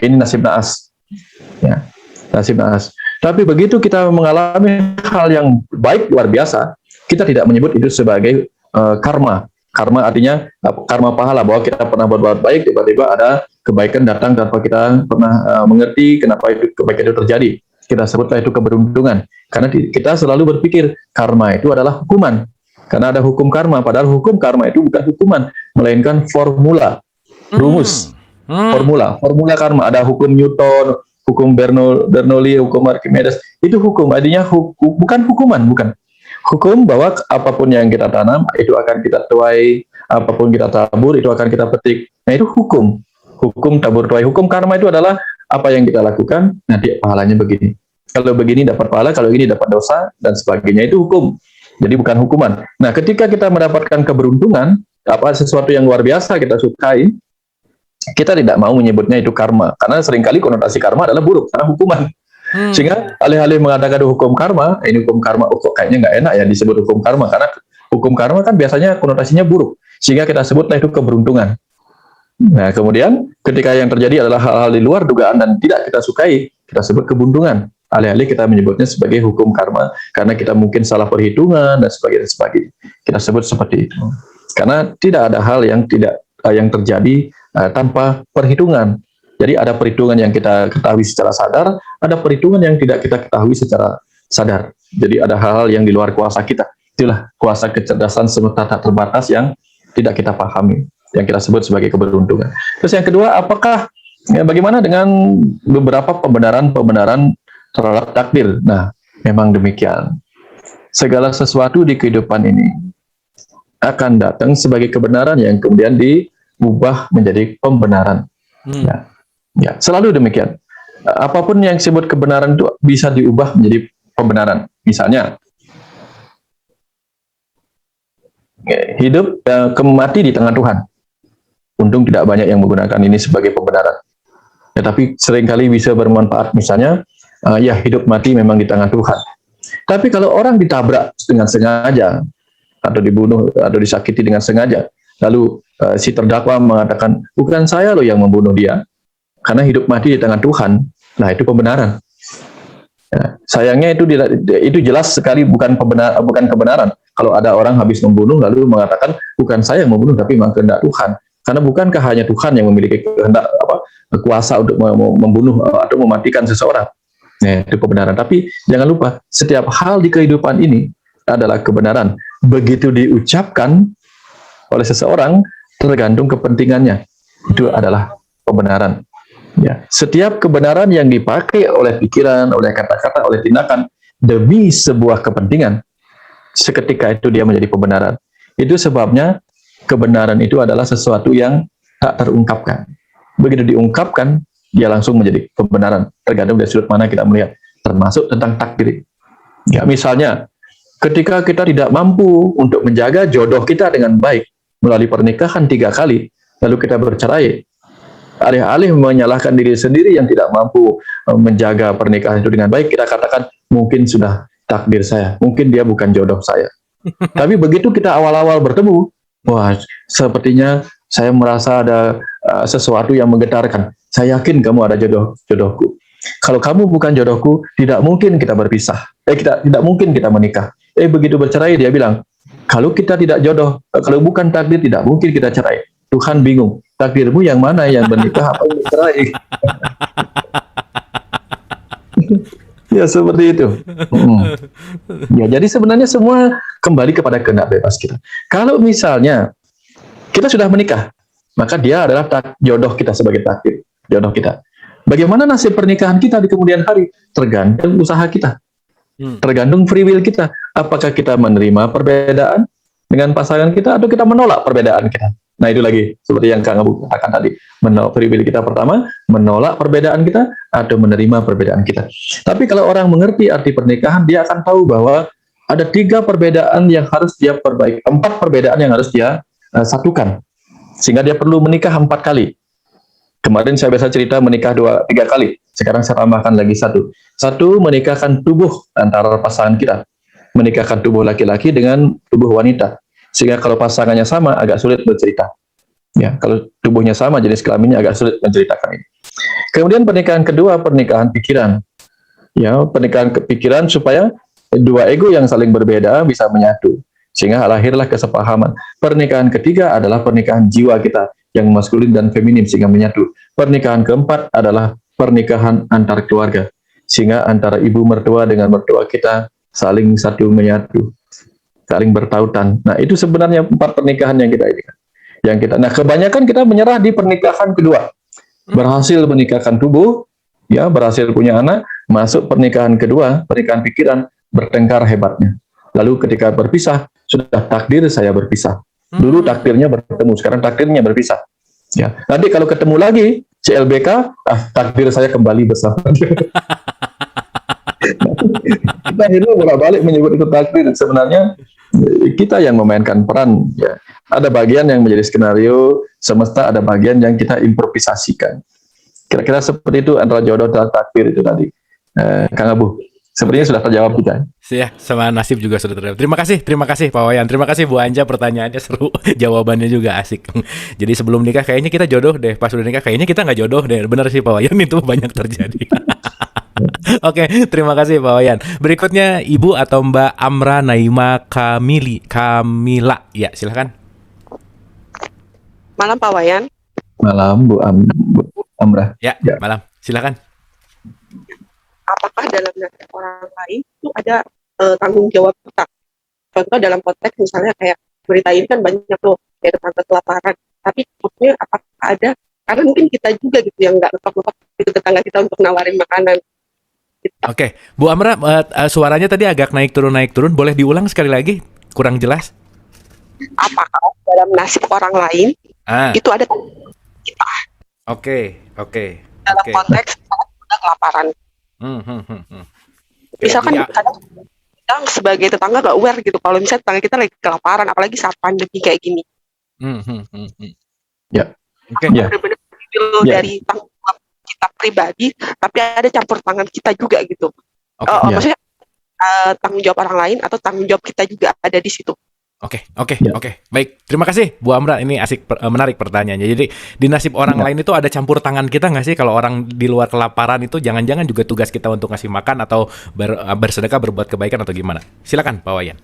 ini nasib naas, ya, nasib naas. Tapi begitu kita mengalami hal yang baik luar biasa, kita tidak menyebut itu sebagai karma. Karma artinya karma pahala, bahwa kita pernah berbuat baik, tiba-tiba ada kebaikan datang tanpa kita pernah mengerti kenapa itu kebaikan itu terjadi. Kita sebutlah itu keberuntungan, karena kita selalu berpikir karma itu adalah hukuman. Karena ada hukum karma, padahal hukum karma itu bukan hukuman, melainkan formula, rumus, formula karma. Ada hukum Newton, hukum Bernoulli, hukum Archimedes, itu hukum, artinya bukan hukuman, bukan. Hukum bahwa apapun yang kita tanam, itu akan kita tuai, apapun kita tabur, itu akan kita petik. Nah, itu hukum. hukum tabur tuai. Hukum karma itu adalah apa yang kita lakukan, nanti pahalanya begini. Kalau begini dapat pahala, kalau ini dapat dosa, dan sebagainya, itu hukum. Jadi bukan hukuman. Nah, ketika kita mendapatkan keberuntungan, sesuatu yang luar biasa kita sukai, kita tidak mau menyebutnya itu karma. Karena seringkali konotasi karma adalah buruk, karena hukuman. Sehingga alih-alih mengatakan hukum karma, ini hukum karma, kok kayaknya nggak enak ya disebut hukum karma, karena hukum karma kan biasanya konotasinya buruk. Sehingga kita sebutlah itu keberuntungan. Nah, kemudian ketika yang terjadi adalah hal-hal di luar dugaan dan tidak kita sukai, kita sebut kebuntungan. Alih-alih kita menyebutnya sebagai hukum karma, karena kita mungkin salah perhitungan dan sebagainya. Kita sebut seperti itu. Karena tidak ada hal yang terjadi tanpa perhitungan. Jadi ada perhitungan yang kita ketahui secara sadar, ada perhitungan yang tidak kita ketahui secara sadar. Jadi ada hal-hal yang di luar kuasa kita. Itulah kuasa kecerdasan semesta tak terbatas yang tidak kita pahami, yang kita sebut sebagai keberuntungan. Terus yang kedua, bagaimana dengan beberapa pembenaran terhadap takdir? Nah, memang demikian. Segala sesuatu di kehidupan ini akan datang sebagai kebenaran yang kemudian diubah menjadi pembenaran. Ya, selalu demikian. Apapun yang disebut kebenaran itu bisa diubah menjadi pembenaran. Misalnya, hidup mati di tengah Tuhan. Untung tidak banyak yang menggunakan ini sebagai pembenaran. Ya, tapi seringkali bisa bermanfaat. Misalnya, hidup mati memang di tangan Tuhan. Tapi kalau orang ditabrak dengan sengaja, atau dibunuh, atau disakiti dengan sengaja, lalu si terdakwa mengatakan, bukan saya loh yang membunuh dia, karena hidup mati di tangan Tuhan, nah itu pembenaran. Ya, sayangnya itu jelas sekali bukan kebenaran. Kalau ada orang habis membunuh, lalu mengatakan, bukan saya yang membunuh, tapi memang kehendak Tuhan. Karena bukankah hanya Tuhan yang memiliki kehendak kuasa untuk membunuh atau mematikan seseorang. Nah, itu kebenaran. Tapi jangan lupa, setiap hal di kehidupan ini adalah kebenaran. Begitu diucapkan oleh seseorang, tergantung kepentingannya. Itu adalah kebenaran. Ya, setiap kebenaran yang dipakai oleh pikiran, oleh kata-kata, oleh tindakan demi sebuah kepentingan, seketika itu dia menjadi kebenaran. Itu sebabnya kebenaran itu adalah sesuatu yang tak terungkapkan. Begitu diungkapkan, dia langsung menjadi kebenaran, tergantung dari sudut mana kita melihat, termasuk tentang takdir. Ya, misalnya, ketika kita tidak mampu untuk menjaga jodoh kita dengan baik melalui pernikahan 3 kali, lalu kita bercerai, alih-alih menyalahkan diri sendiri yang tidak mampu menjaga pernikahan itu dengan baik, kita katakan, mungkin sudah takdir saya, mungkin dia bukan jodoh saya. Tapi begitu kita awal-awal bertemu, wah, sepertinya saya merasa ada sesuatu yang menggetarkan. Saya yakin kamu ada jodohku. Kalau kamu bukan jodohku, tidak mungkin kita berpisah. Tidak mungkin kita menikah. Begitu bercerai, dia bilang, kalau kita tidak jodoh, kalau bukan takdir, tidak mungkin kita cerai. Tuhan bingung, takdirmu yang mana, yang menikah apa yang bercerai? Ya, seperti itu. Ya, jadi sebenarnya semua kembali kepada kehendak bebas kita. Kalau misalnya kita sudah menikah, maka dia adalah jodoh kita sebagai takdir, jodoh kita. Bagaimana nasib pernikahan kita di kemudian hari? Tergantung usaha kita. Tergantung free will kita. Apakah kita menerima perbedaan dengan pasangan kita atau kita menolak perbedaan kita? Nah, itu lagi seperti yang Kang Abu katakan tadi. Menolak free will kita pertama, menolak perbedaan kita atau menerima perbedaan kita. Tapi kalau orang mengerti arti pernikahan, dia akan tahu bahwa ada 3 perbedaan yang harus dia perbaiki, 4 perbedaan yang harus dia satukan. Sehingga dia perlu menikah 4 kali. Kemarin saya biasa cerita menikah 3 kali. Sekarang saya tambahkan lagi 1. 1, menikahkan tubuh antara pasangan kita. Menikahkan tubuh laki-laki dengan tubuh wanita. Sehingga kalau pasangannya sama, agak sulit bercerita. Ya, kalau tubuhnya sama, jenis kelaminnya agak sulit menceritakan ini. Kemudian pernikahan kedua, pernikahan pikiran. Ya, pernikahan pikiran supaya 2 ego yang saling berbeda bisa menyatu. Sehingga lahirlah kesepahaman. Pernikahan ketiga adalah pernikahan jiwa kita, yang maskulin dan feminim, sehingga menyatu. Pernikahan keempat adalah pernikahan antar keluarga. Sehingga antara ibu mertua dengan mertua kita saling satu menyatu, saling bertautan. Nah, itu sebenarnya 4 pernikahan yang kita ini. Nah, kebanyakan kita menyerah di pernikahan kedua. Berhasil menikahkan tubuh, ya, berhasil punya anak, masuk pernikahan kedua, pernikahan pikiran, bertengkar hebatnya. Lalu ketika berpisah, sudah takdir saya berpisah. Dulu takdirnya bertemu, sekarang takdirnya berpisah. Ya, nanti kalau ketemu lagi CLBK, takdir saya kembali bersama dia. Kita akhirnya bolak-balik menyebut itu takdir. Sebenarnya kita yang memainkan peran. Ya, ada bagian yang menjadi skenario semesta, ada bagian yang kita improvisasikan. Kira-kira seperti itu antara jodoh dan takdir itu tadi, Kang Abu. Sepertinya sudah terjawab kita. Ya, sama nasib juga sudah terjawab. Terima kasih Pak Wayan. Terima kasih Bu Anja, pertanyaannya seru, jawabannya juga asik. Jadi sebelum nikah kayaknya kita jodoh deh, pas udah nikah kayaknya kita nggak jodoh deh. Bener sih Pak Wayan, itu banyak terjadi. Oke, terima kasih Pak Wayan. Berikutnya Ibu atau Mbak Amra Naima Kamila. Ya, silakan. Malam Pak Wayan. Malam Bu Amra. Ya, malam. Silakan. Apakah dalam nasib orang lain itu ada tanggung jawab kita? Contoh dalam konteks misalnya kayak berita ini kan banyak tuh kayak tetangga kelaparan. Tapi maksudnya apakah ada? Karena mungkin kita juga gitu yang nggak lepak-lepak itu tetangga kita untuk nawarin makanan. Gitu. Oke, Bu Amra, suaranya tadi agak naik turun. Boleh diulang sekali lagi? Kurang jelas. Apakah dalam nasib orang lain itu ada kita? Oke. Dalam konteks kita kelaparan. Misalkan kadang kita sebagai tetangga gak aware gitu kalau misalnya tetangga kita lagi kelaparan, apalagi saat pandemi kayak gini. Ya. Benar-benar dari tanggung jawab kita pribadi, tapi ada campur tangan kita juga gitu. Maksudnya tanggung jawab orang lain atau tanggung jawab kita juga ada di situ. Oke. Baik, terima kasih Bu Amra. Ini asik, menarik pertanyaannya. Jadi di nasib orang lain itu ada campur tangan kita nggak sih? Kalau orang di luar kelaparan itu jangan-jangan juga tugas kita untuk ngasih makan atau bersedekah, berbuat kebaikan atau gimana? Silakan Pak Wayan.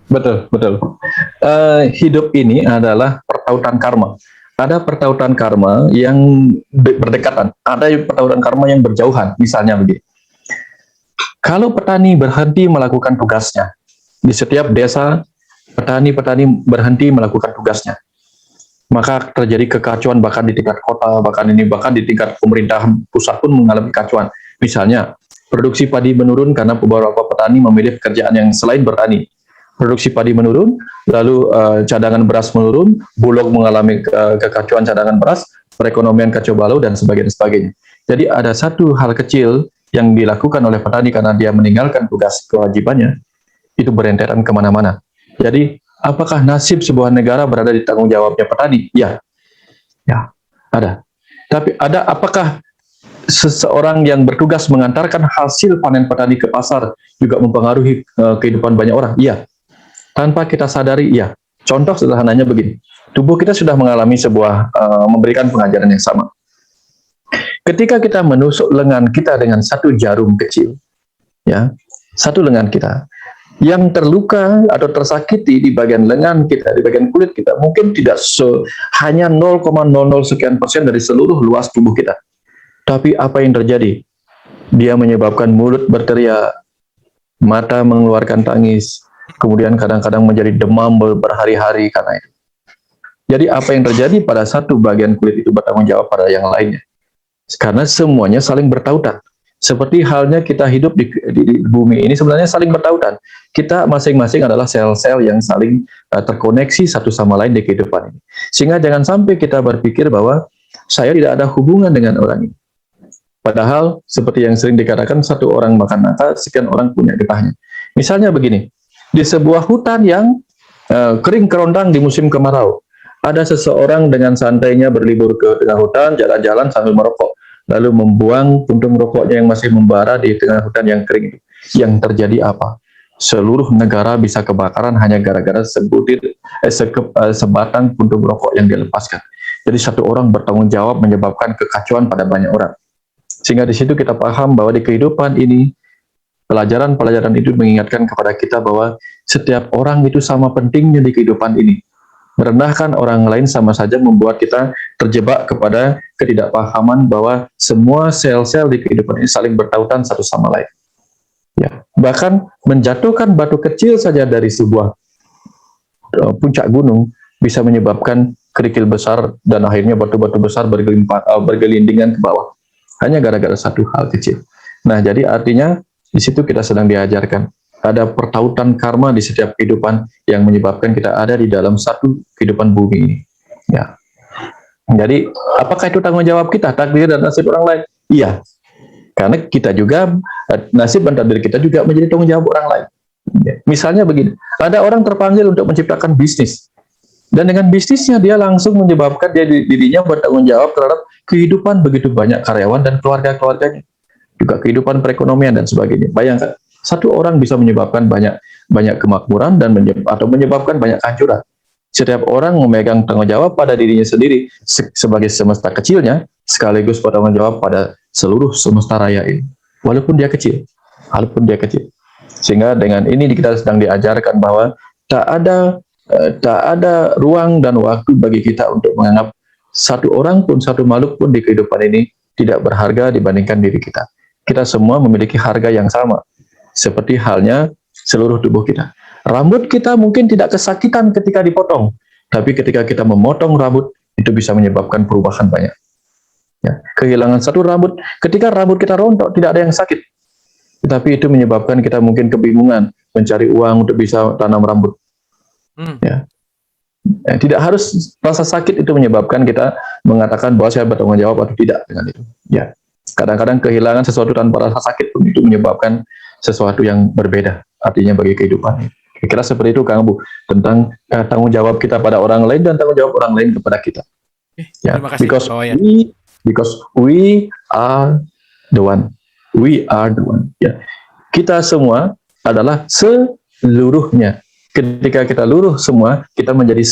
Betul. Hidup ini adalah pertautan karma. Ada pertautan karma yang berdekatan. Ada pertautan karma yang berjauhan. Misalnya begini. Kalau petani berhenti melakukan tugasnya di setiap desa, petani berhenti melakukan tugasnya, maka terjadi kekacauan bahkan di tingkat kota, bahkan di tingkat pemerintahan pusat pun mengalami kekacauan. Misalnya, produksi padi menurun karena beberapa petani memilih pekerjaan yang selain bertani. Produksi padi menurun, lalu cadangan beras menurun, Bulog mengalami kekacauan cadangan beras, perekonomian kacau balau, dan sebagainya. Jadi ada satu hal kecil yang dilakukan oleh petani karena dia meninggalkan tugas kewajibannya, itu berentetan kemana-mana. Jadi, apakah nasib sebuah negara berada di tanggung jawabnya petani? Ya, ada. Tapi apakah seseorang yang bertugas mengantarkan hasil panen petani ke pasar juga mempengaruhi kehidupan banyak orang? Iya. Tanpa kita sadari, iya. Contoh sederhananya begini. Tubuh kita sudah mengalami memberikan pengajaran yang sama. Ketika kita menusuk lengan kita dengan satu jarum kecil, satu lengan kita, yang terluka atau tersakiti di bagian lengan kita, di bagian kulit kita, mungkin tidak hanya 0,00 sekian persen dari seluruh luas tubuh kita. Tapi apa yang terjadi? Dia menyebabkan mulut berteriak, mata mengeluarkan tangis, kemudian kadang-kadang menjadi demam berhari-hari karena itu. Jadi apa yang terjadi pada satu bagian kulit itu bertanggung jawab pada yang lainnya. Karena semuanya saling bertautan. Seperti halnya kita hidup di bumi ini sebenarnya saling bertautan. Kita masing-masing adalah sel-sel yang saling terkoneksi satu sama lain di kehidupan ini. Sehingga jangan sampai kita berpikir bahwa saya tidak ada hubungan dengan orang ini. Padahal seperti yang sering dikatakan, satu orang makan nangka, sekian orang punya getahnya. Misalnya begini, di sebuah hutan yang kering kerontang di musim kemarau, ada seseorang dengan santainya berlibur ke tengah hutan, jalan-jalan sambil merokok, lalu membuang puntung rokoknya yang masih membara di tengah hutan yang kering. Yang terjadi apa? Seluruh negara bisa kebakaran hanya gara-gara sebatang puntung rokok yang dilepaskan. Jadi satu orang bertanggung jawab menyebabkan kekacauan pada banyak orang. Sehingga di situ kita paham bahwa di kehidupan ini, pelajaran-pelajaran itu mengingatkan kepada kita bahwa setiap orang itu sama pentingnya di kehidupan ini. Merendahkan orang lain sama saja membuat kita terjebak kepada ketidakpahaman bahwa semua sel-sel di kehidupan ini saling bertautan satu sama lain. Ya, bahkan menjatuhkan batu kecil saja dari sebuah puncak gunung bisa menyebabkan kerikil besar dan akhirnya batu-batu besar bergelindingan ke bawah. Hanya gara-gara satu hal kecil. Nah, jadi artinya di situ kita sedang diajarkan ada pertautan karma di setiap kehidupan yang menyebabkan kita ada di dalam satu kehidupan bumi ini. Ya. Jadi, apakah itu tanggung jawab kita, takdir dan nasib orang lain? Iya, karena kita juga, nasib dan takdir kita juga menjadi tanggung jawab orang lain. Misalnya begini, ada orang terpanggil untuk menciptakan bisnis, dan dengan bisnisnya dia langsung menyebabkan dirinya bertanggung jawab terhadap kehidupan begitu banyak karyawan dan keluarga-keluarganya, juga kehidupan perekonomian dan sebagainya. Bayangkan, satu orang bisa menyebabkan banyak kemakmuran dan menyebabkan banyak kehancuran. Setiap orang memegang tanggung jawab pada dirinya sendiri sebagai semesta kecilnya, sekaligus bertanggung jawab pada seluruh semesta raya ini. Walaupun dia kecil. Sehingga dengan ini kita sedang diajarkan bahwa tak ada ruang dan waktu bagi kita untuk menganggap satu orang pun, satu makhluk pun di kehidupan ini tidak berharga dibandingkan diri kita. Kita semua memiliki harga yang sama, seperti halnya seluruh tubuh kita. Rambut kita mungkin tidak kesakitan ketika dipotong, tapi ketika kita memotong rambut, itu bisa menyebabkan perubahan banyak. Ya, kehilangan satu rambut, ketika rambut kita rontok, tidak ada yang sakit. Tetapi itu menyebabkan kita mungkin kebingungan mencari uang untuk bisa tanam rambut. Ya. Tidak harus rasa sakit itu menyebabkan kita mengatakan bahwa saya bertanggung jawab atau tidak dengan itu. Ya. Kadang-kadang kehilangan sesuatu tanpa rasa sakit pun itu menyebabkan sesuatu yang berbeda artinya bagi kehidupan. Kira seperti itu Kang Abu tentang tanggung jawab kita pada orang lain dan tanggung jawab orang lain kepada kita. Ya, terima kasih, because we are the one. We are the one. Ya. Kita semua adalah seluruhnya. Ketika kita luruh semua, kita menjadi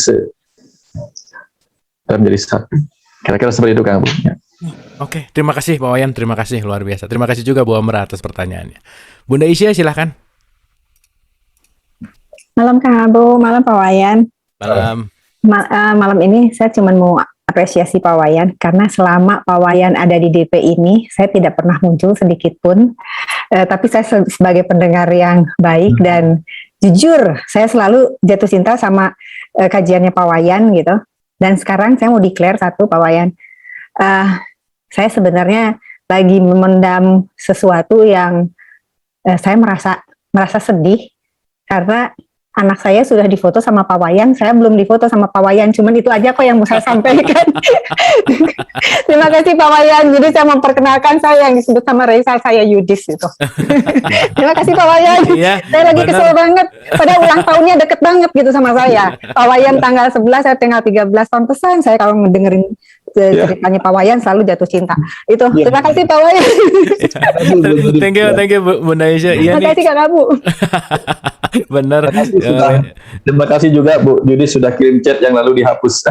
kita menjadi satu. Kira-kira seperti itu Kang Abu. Ya. Oke, terima kasih Pak Wayan, terima kasih luar biasa. Terima kasih juga Bu Amra atas pertanyaannya. Bunda Isya silahkan. Malam Kang Abu, malam Pak Wayan. Malam. Malam ini saya cuma mau apresiasi Pak Wayan karena selama Pak Wayan ada di DP ini saya tidak pernah muncul sedikit pun. Tapi saya sebagai pendengar yang baik dan jujur, saya selalu jatuh cinta sama kajiannya Pak Wayan gitu. Dan sekarang saya mau declare satu Pak Wayan. Saya sebenarnya lagi memendam sesuatu yang saya merasa sedih karena anak saya sudah difoto sama Pak Wayan, saya belum difoto sama Pak Wayan, cuman itu aja kok yang mau saya sampaikan. Terima kasih Pak Wayan, jadi saya memperkenalkan saya yang disebut sama Raisal, saya Yudis itu. Terima kasih Pak Wayan, iya, saya lagi kesel banget, padahal ulang tahunnya deket banget gitu sama saya. Pak Wayan tanggal 11, saya tanggal 13, pantesan saya kalau mendengerin ceritanya Pak Wayan selalu jatuh cinta. Itu, terima kasih Pak Wayan. Thank you Bunda Isya. Terima kasih Kak Abu. Benar. Terima kasih juga Bu Judi sudah kirim chat yang lalu dihapus.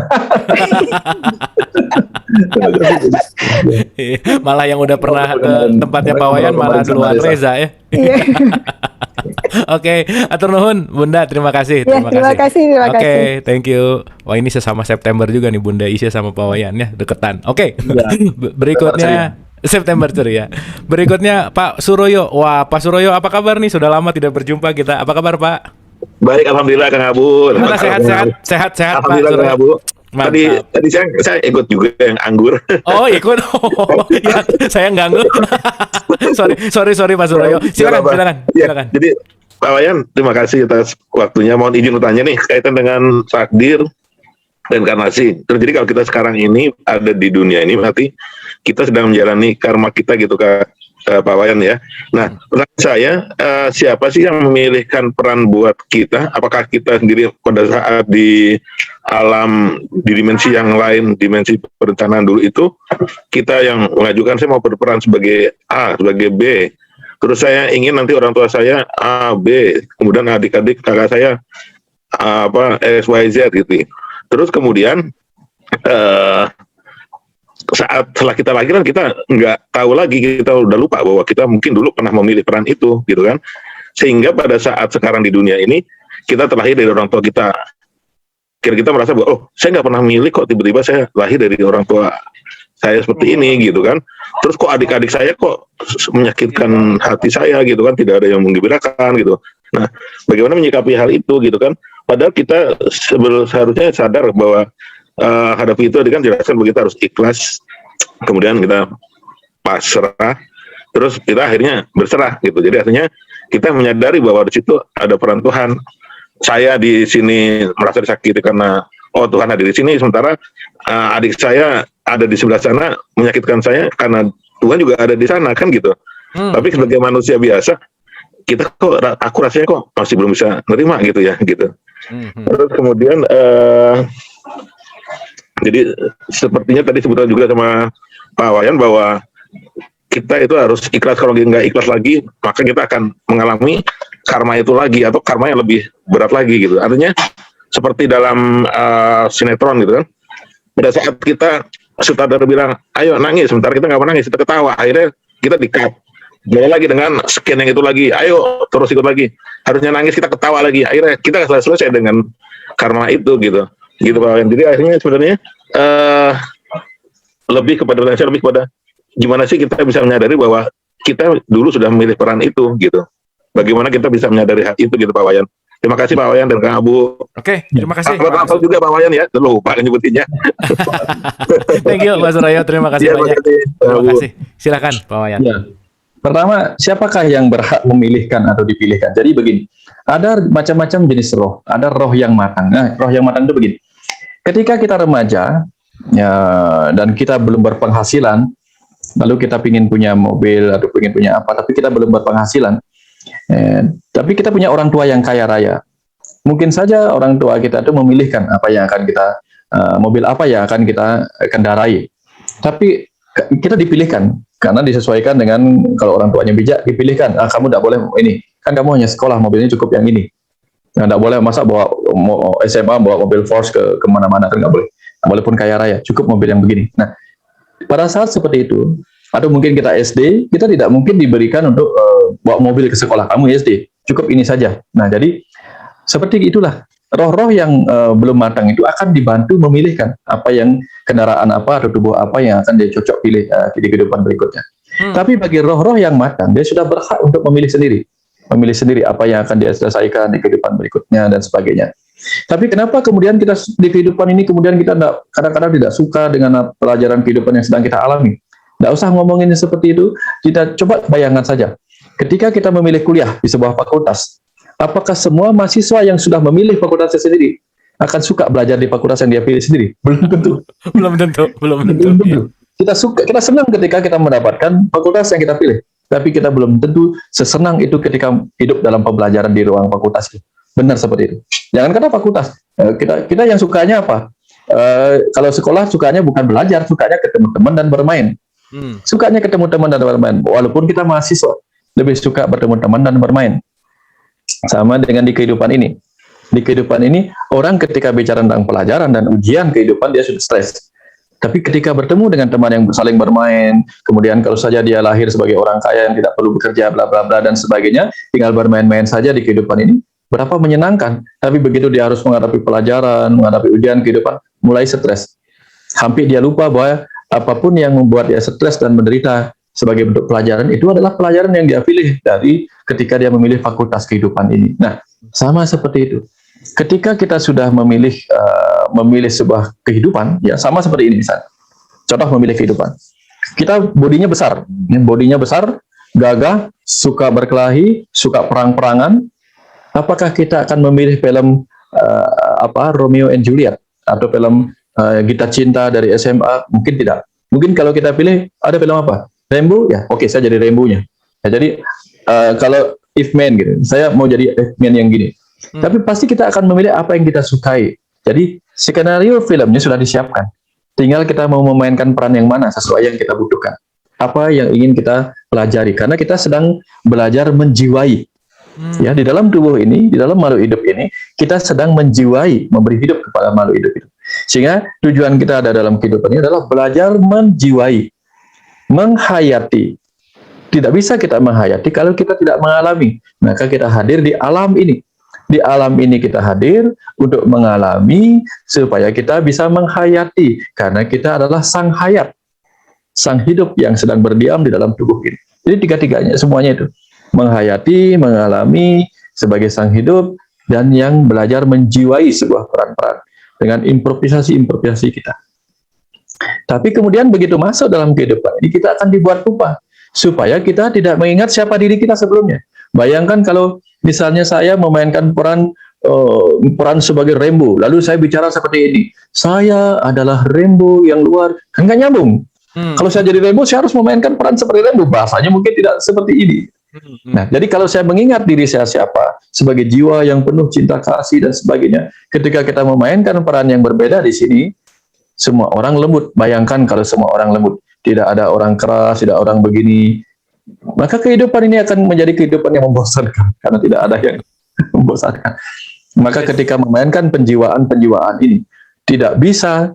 Malah yang udah pernah ke tempatnya Pak Wayan malah duluan Reza ya. Oke, atur nuhun Bunda, terima kasih. Terima kasih. Oke, thank you. Wah, ini sesama September juga nih Bunda Isya sama Pak Wayan ya, deketan. Oke. Berikutnya September ceria. Berikutnya Pak Suroyo. Wah, Pak Suroyo apa kabar nih? Sudah lama tidak berjumpa kita. Apa kabar Pak? Baik, alhamdulillah Kang Abu. Gimana sehat Alhamdulillah Kang Abu. Tadi saya ikut juga yang anggur. Oh, ikut. Oh, ya, saya nggak anggur. sorry Pak Suroyo. Silakan. Jadi Pak Wayan, terima kasih atas waktunya. Mohon izin bertanya nih kaitan dengan takdir dan inkarnasi. Jadi kalau kita sekarang ini ada di dunia ini berarti kita sedang menjalani karma kita gitu Pak Wayan ya. Nah, pertanyaan saya, siapa sih yang memilihkan peran buat kita? Apakah kita sendiri pada saat di alam, di dimensi yang lain, dimensi perencanaan dulu itu, kita yang mengajukan saya mau berperan sebagai A, sebagai B. Terus saya ingin nanti orang tua saya A, B, kemudian adik-adik kakak saya X, Y, Z gitu. Terus kemudian saat setelah kita lahiran kita nggak tahu lagi, kita udah lupa bahwa kita mungkin dulu pernah memilih peran itu gitu kan, sehingga pada saat sekarang di dunia ini kita terlahir dari orang tua kita, kita merasa bahwa saya nggak pernah milih kok, tiba-tiba saya lahir dari orang tua saya seperti ini gitu kan, terus kok adik-adik saya kok menyakitkan hati saya gitu kan, tidak ada yang menggembirakan gitu. Nah, bagaimana menyikapi hal itu gitu kan, padahal kita seharusnya sadar bahwa hadapi itu tadi kan jelaskan bahwa kita harus ikhlas, kemudian kita pasrah, terus kita akhirnya berserah gitu. Jadi artinya kita menyadari bahwa di situ ada peran Tuhan. Saya di sini merasa disakiti karena oh Tuhan hadir di sini, sementara adik saya ada di sebelah sana menyakitkan saya karena Tuhan juga ada di sana kan gitu. Tapi sebagai manusia biasa, kita aku rasanya kok masih belum bisa nerima gitu ya gitu. Terus kemudian jadi sepertinya tadi sebutan juga sama Pak Wayan bahwa kita itu harus ikhlas. Kalau nggak ikhlas lagi, maka kita akan mengalami karma itu lagi, atau karma yang lebih berat lagi gitu. Artinya seperti dalam sinetron gitu kan, pada saat kita sutradara bilang ayo nangis, sementara kita nggak menangis, kita ketawa, akhirnya kita di-cut, mulai lagi dengan scan yang itu lagi, ayo terus ikut lagi, harusnya nangis, kita ketawa lagi, akhirnya kita selesai dengan karma itu gitu Pak Wayan. Jadi akhirnya sebenarnya lebih kepada gimana sih kita bisa menyadari bahwa kita dulu sudah memilih peran itu gitu. Bagaimana kita bisa menyadari hal itu gitu Pak Wayan. Terima kasih Pak Wayan dan Kang Abu. Oke, terima kasih. Apa juga Pak Wayan ya, lupa nyebutinnya. Thank you Mas Rayo, terima kasih Ya, banyak. Terima Abu. kasih. Silakan Pak Wayan. Ya. Pertama, siapakah yang berhak memilihkan atau dipilihkan? Jadi begini, ada macam-macam jenis roh. Ada roh yang matang. Nah, roh yang matang itu begini. Ketika kita remaja ya, dan kita belum berpenghasilan, lalu kita ingin punya mobil atau ingin punya apa, tapi kita belum berpenghasilan. Tapi kita punya orang tua yang kaya raya. Mungkin saja orang tua kita itu memilihkan apa yang akan kita mobil apa yang akan kita kendarai. Tapi kita dipilihkan karena disesuaikan dengan, kalau orang tuanya bijak, dipilihkan. Kamu tidak boleh ini, kan kamu hanya sekolah, mobilnya cukup yang ini. Tidak boleh masa bawa SMA bawa mobil Force ke kemana-mana, kan nggak boleh. Walaupun kaya raya, cukup mobil yang begini. Nah, pada saat seperti itu, atau mungkin kita SD, kita tidak mungkin diberikan untuk bawa mobil ke sekolah. Kamu SD, cukup ini saja. Nah, jadi seperti itulah roh-roh yang belum matang itu akan dibantu memilihkan apa yang kendaraan apa atau tubuh apa yang akan dia cocok pilih di kehidupan berikutnya. Tapi bagi roh-roh yang matang, dia sudah berhak untuk memilih sendiri apa yang akan dia selesaikan di kehidupan berikutnya dan sebagainya. Tapi kenapa kemudian kita di kehidupan ini kemudian kita kadang-kadang tidak suka dengan pelajaran kehidupan yang sedang kita alami? Tidak usah ngomongin seperti itu, kita coba bayangkan saja. Ketika kita memilih kuliah di sebuah fakultas, apakah semua mahasiswa yang sudah memilih fakultasnya sendiri akan suka belajar di fakultas yang dia pilih sendiri? Belum tentu. Belum tentu. Kita senang ketika kita mendapatkan fakultas yang kita pilih, tapi kita belum tentu sesenang itu ketika hidup dalam pembelajaran di ruang fakultas. Benar seperti itu. Jangan kata fakultas, kita yang sukanya apa? Kalau sekolah sukanya bukan belajar, sukanya ketemu teman dan bermain. Sukanya ketemu teman dan bermain. Walaupun kita mahasiswa, lebih suka bertemu teman dan bermain. Sama dengan di kehidupan ini. Di kehidupan ini, orang ketika bicara tentang pelajaran dan ujian kehidupan, dia sudah stres. Tapi ketika bertemu dengan teman yang saling bermain, kemudian kalau saja dia lahir sebagai orang kaya yang tidak perlu bekerja, bla bla bla dan sebagainya, tinggal bermain-main saja di kehidupan ini, berapa menyenangkan. Tapi begitu dia harus menghadapi pelajaran, menghadapi ujian kehidupan, mulai stres. Hampir dia lupa bahwa apapun yang membuat dia stres dan menderita sebagai bentuk pelajaran, itu adalah pelajaran yang dia pilih dari ketika dia memilih fakultas kehidupan ini. Nah, sama seperti itu. Ketika kita sudah memilih sebuah kehidupan, ya sama seperti ini misalnya. Contoh memilih kehidupan. Kita bodinya besar, gagah, suka berkelahi, suka perang-perangan. Apakah kita akan memilih film Romeo and Juliet atau film Gita Cinta dari SMA? Mungkin tidak. Mungkin kalau kita pilih ada film apa? Rambo, ya oke, saya jadi Rambo-nya. Ya, jadi kalau If Man gitu, saya mau jadi If Man yang gini. Tapi pasti kita akan memilih apa yang kita sukai. Jadi skenario filmnya sudah disiapkan. Tinggal kita mau memainkan peran yang mana sesuai yang kita butuhkan. Apa yang ingin kita pelajari. Karena kita sedang belajar menjiwai. Ya, di dalam tubuh ini, di dalam makhluk hidup ini, kita sedang menjiwai, memberi hidup kepada makhluk hidup itu. Sehingga tujuan kita ada dalam kehidupan ini adalah belajar menjiwai, menghayati. Tidak bisa kita menghayati kalau kita tidak mengalami. Maka kita hadir di alam ini. Di alam ini kita hadir untuk mengalami supaya kita bisa menghayati. Karena kita adalah sang hayat, sang hidup yang sedang berdiam di dalam tubuh ini. Jadi tiga-tiganya, semuanya itu. Menghayati, mengalami sebagai sang hidup, dan yang belajar menjiwai sebuah peran-peran dengan improvisasi-improvisasi kita. Tapi kemudian begitu masuk dalam kehidupan ini, kita akan dibuat lupa supaya kita tidak mengingat siapa diri kita sebelumnya. Bayangkan kalau misalnya saya memainkan peran peran sebagai Rembo, lalu saya bicara seperti ini, saya adalah Rembo yang luar, kan nggak nyambung. Kalau saya jadi Rembo, saya harus memainkan peran seperti Rembo, bahasanya mungkin tidak seperti ini. Nah, jadi kalau saya mengingat diri saya siapa, sebagai jiwa yang penuh cinta kasih dan sebagainya, ketika kita memainkan peran yang berbeda di sini, semua orang lembut. Bayangkan kalau semua orang lembut, tidak ada orang keras, tidak orang begini, maka kehidupan ini akan menjadi kehidupan yang membosankan, karena tidak ada yang membosankan. Maka ketika memainkan penjiwaan-penjiwaan ini, tidak bisa,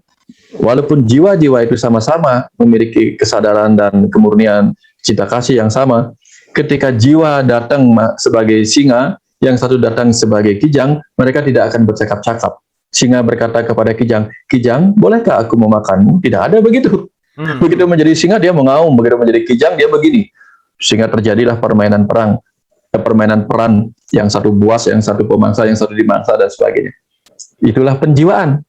walaupun jiwa-jiwa itu sama-sama memiliki kesadaran dan kemurnian cinta kasih yang sama, ketika jiwa datang sebagai singa, yang satu datang sebagai kijang, mereka tidak akan bercakap-cakap. Singa berkata kepada kijang, "Kijang, bolehkah aku memakanmu?" Tidak ada begitu. Begitu menjadi singa, dia mengaum. Begitu menjadi kijang, dia begini. Sehingga terjadilah permainan perang, permainan peran, yang satu buas, yang satu pemangsa, yang satu dimangsa, dan sebagainya. Itulah penjiwaan.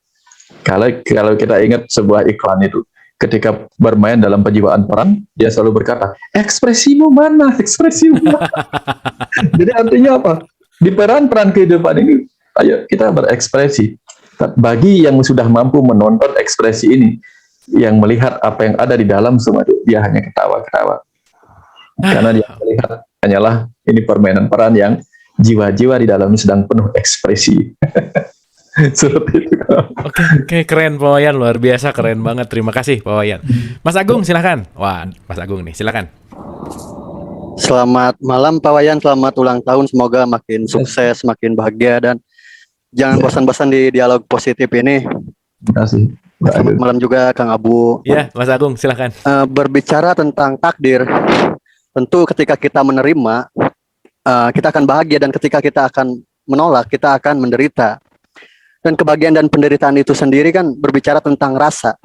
Kalau kita ingat sebuah iklan itu, ketika bermain dalam penjiwaan peran, dia selalu berkata, ekspresimu mana? Ekspresimu mana? Jadi artinya apa? Di peran-peran kehidupan ini, ayo kita berekspresi. Bagi yang sudah mampu menonton ekspresi ini, yang melihat apa yang ada di dalam semua itu, dia hanya ketawa-ketawa. Karena dia melihat hanyalah ini permainan peran yang jiwa-jiwa di dalamnya sedang penuh ekspresi. Seperti itu. Oke, keren Pak Wayan, luar biasa, keren banget. Terima kasih Pak Wayan. Mas Agung silahkan. Wah, Mas Agung nih, silakan. Selamat malam Pak Wayan, selamat ulang tahun. Semoga makin sukses, makin bahagia, dan jangan bosan-bosan di dialog positif ini. Terima kasih. Selamat malam juga Kang Abu. Ya, Mas Agung silakan. Berbicara tentang takdir, tentu ketika kita menerima, kita akan bahagia, dan ketika kita akan menolak, kita akan menderita. Dan kebahagiaan dan penderitaan itu sendiri kan berbicara tentang rasa.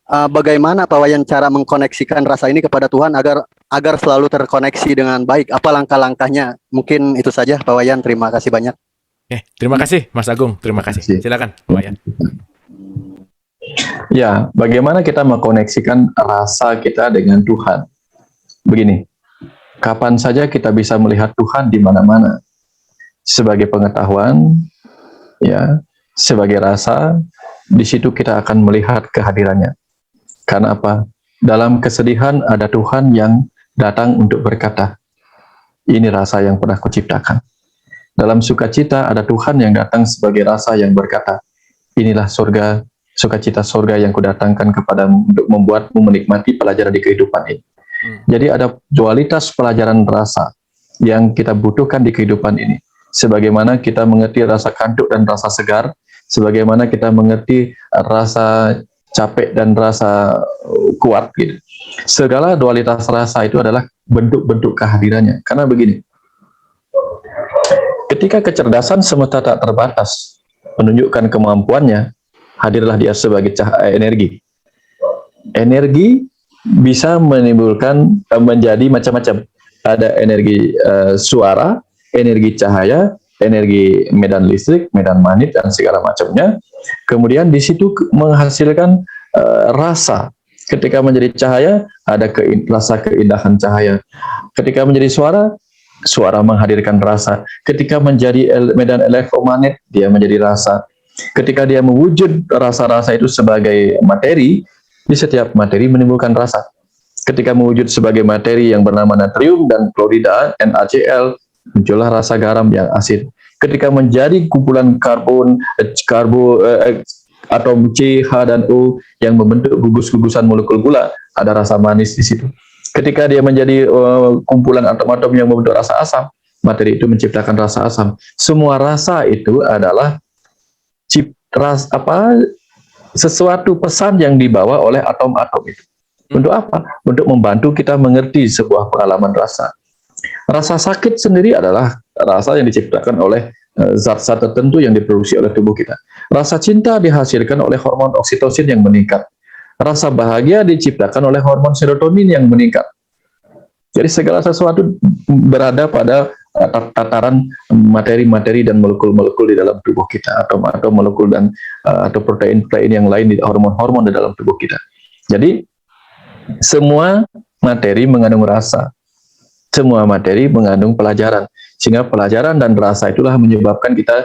Bagaimana Pak Wayan cara mengkoneksikan rasa ini kepada Tuhan agar selalu terkoneksi dengan baik? Apa langkah-langkahnya? Mungkin itu saja Pak Wayan. Terima kasih banyak. Terima kasih Mas Agung. Terima kasih. Silakan Pak Wayan. Ya, bagaimana kita mengkoneksikan rasa kita dengan Tuhan? Begini, kapan saja kita bisa melihat Tuhan di mana-mana. Sebagai pengetahuan, ya, sebagai rasa, di situ kita akan melihat kehadirannya. Karena apa? Dalam kesedihan ada Tuhan yang datang untuk berkata, ini rasa yang pernah kuciptakan. Dalam sukacita ada Tuhan yang datang sebagai rasa yang berkata, inilah surga, sukacita surga yang kudatangkan kepadamu untuk membuatmu menikmati pelajaran di kehidupan ini. Jadi ada dualitas pelajaran rasa yang kita butuhkan di kehidupan ini. Sebagaimana kita mengerti rasa kantuk dan rasa segar, sebagaimana kita mengerti rasa capek dan rasa kuat gitu. Segala dualitas rasa itu adalah bentuk-bentuk kehadirannya. Karena begini, ketika kecerdasan semesta tak terbatas menunjukkan kemampuannya, hadirlah dia sebagai energi. Energi bisa menimbulkan menjadi macam-macam. Ada energi suara, energi cahaya, energi medan listrik, medan magnet, dan segala macamnya. Kemudian di situ menghasilkan rasa. Ketika menjadi cahaya, ada rasa keindahan cahaya. Ketika menjadi suara, suara menghadirkan rasa. Ketika menjadi medan elektromagnet, dia menjadi rasa. Ketika dia mewujud rasa-rasa itu sebagai materi, di setiap materi menimbulkan rasa. Ketika mewujud sebagai materi yang bernama natrium dan klorida, NaCl, muncullah rasa garam yang asin. Ketika menjadi kumpulan atom C, H, dan O yang membentuk gugus-gugusan molekul gula, ada rasa manis di situ. Ketika dia menjadi kumpulan atom-atom yang membentuk rasa asam, materi itu menciptakan rasa asam. Semua rasa itu adalah sesuatu pesan yang dibawa oleh atom-atom itu. Untuk apa? Untuk membantu kita mengerti sebuah pengalaman rasa. Rasa sakit sendiri adalah rasa yang diciptakan oleh zat-zat tertentu yang diproduksi oleh tubuh kita. Rasa cinta dihasilkan oleh hormon oksitosin yang meningkat. Rasa bahagia diciptakan oleh hormon serotonin yang meningkat. Jadi segala sesuatu berada pada tataran materi-materi dan molekul-molekul di dalam tubuh kita, atau molekul dan atau protein-protein yang lain di hormon-hormon di dalam tubuh kita. Jadi semua materi mengandung rasa, semua materi mengandung pelajaran. Sehingga pelajaran dan rasa itulah menyebabkan kita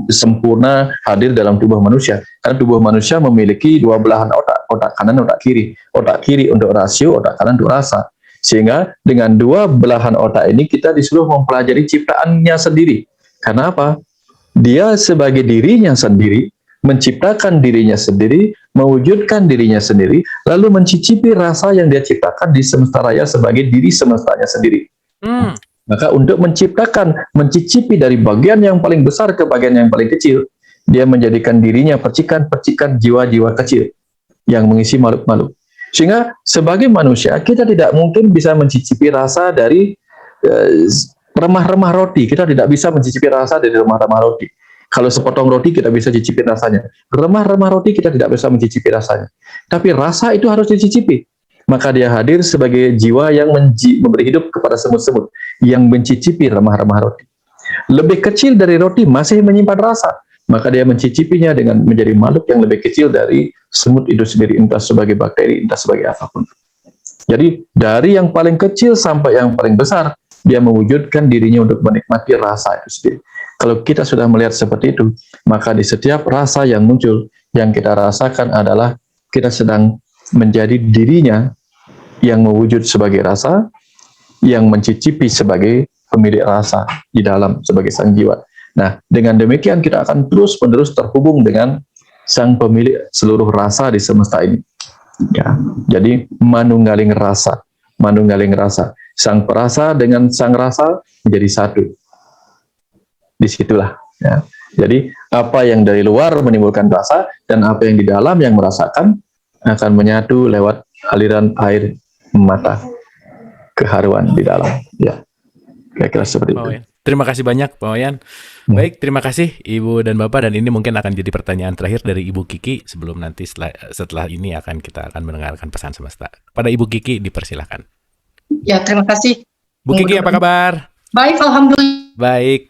sempurna hadir dalam tubuh manusia. Karena tubuh manusia memiliki dua belahan otak, otak kanan, otak kiri. Otak kiri untuk rasio, otak kanan untuk rasa. Sehingga dengan dua belahan otak ini kita disuruh mempelajari ciptaannya sendiri. Karena apa? Dia sebagai dirinya sendiri, menciptakan dirinya sendiri, mewujudkan dirinya sendiri, lalu mencicipi rasa yang dia ciptakan di semesta raya sebagai diri semestanya sendiri. Maka untuk mencicipi dari bagian yang paling besar ke bagian yang paling kecil, dia menjadikan dirinya percikan-percikan jiwa-jiwa kecil yang mengisi makhluk-makhluk. Sehingga sebagai manusia, kita tidak mungkin bisa mencicipi rasa dari remah-remah roti. Kita tidak bisa mencicipi rasa dari remah-remah roti. Kalau sepotong roti kita bisa cicipi rasanya. Remah-remah roti kita tidak bisa mencicipi rasanya. Tapi rasa itu harus dicicipi. Maka dia hadir sebagai jiwa yang memberi hidup kepada semut-semut yang mencicipi remah-remah roti. Lebih kecil dari roti masih menyimpan rasa. Maka dia mencicipinya dengan menjadi makhluk yang lebih kecil dari semut itu sendiri, entah sebagai bakteri, entah sebagai apapun. Jadi dari yang paling kecil sampai yang paling besar, dia mewujudkan dirinya untuk menikmati rasa itu sendiri. Kalau kita sudah melihat seperti itu, maka di setiap rasa yang muncul, yang kita rasakan adalah kita sedang menjadi dirinya yang mewujud sebagai rasa, yang mencicipi sebagai pemilik rasa di dalam sebagai sang jiwa. Nah, dengan demikian kita akan terus-menerus terhubung dengan sang pemilik seluruh rasa di semesta ini. Ya, jadi manunggaling rasa, sang perasa dengan sang rasa menjadi satu. Disitulah. Ya. Jadi apa yang dari luar menimbulkan rasa dan apa yang di dalam yang merasakan akan menyatu lewat aliran air mata keharuan di dalam. Ya, kira-kira seperti itu. Terima kasih banyak Pak Wayan. Baik, terima kasih Ibu dan Bapak, dan ini mungkin akan jadi pertanyaan terakhir dari Ibu Kiki sebelum nanti setelah ini kita akan mendengarkan pesan semesta. Pada Ibu Kiki dipersilakan. Ya, terima kasih. Bu Kiki, apa kabar? Baik, alhamdulillah. Baik.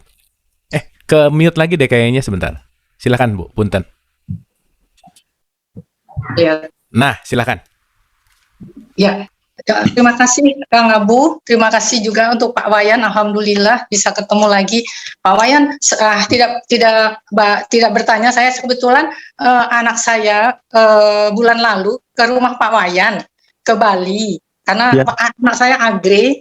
Ke mute lagi deh kayaknya sebentar. Silakan Bu, punten. Ya. Nah, silakan. Ya. Terima kasih Kang Abu, terima kasih juga untuk Pak Wayan. Alhamdulillah bisa ketemu lagi. Pak Wayan tidak bertanya. Saya kebetulan anak saya bulan lalu ke rumah Pak Wayan ke Bali karena anak saya Agre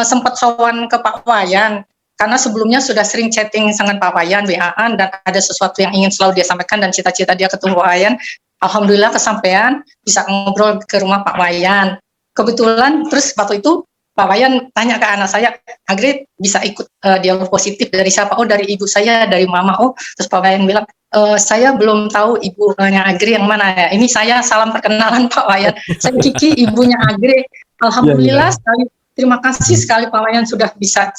sempat sowan ke Pak Wayan karena sebelumnya sudah sering chatting dengan Pak Wayan WA-an dan ada sesuatu yang ingin selalu dia sampaikan dan cita-cita dia ketemu Pak Wayan. Alhamdulillah kesampaian bisa ngobrol ke rumah Pak Wayan. Kebetulan terus waktu itu Pak Wayan tanya ke anak saya, Agri bisa ikut dialog positif dari siapa? Oh, dari ibu saya, dari mama. Oh, terus Pak Wayan bilang, saya belum tahu ibunya Agri yang mana ya. Ini saya salam perkenalan Pak Wayan. Saya Kiki, ibunya Agri. Alhamdulillah sekali. Terima kasih sekali Pak Wayan sudah bisa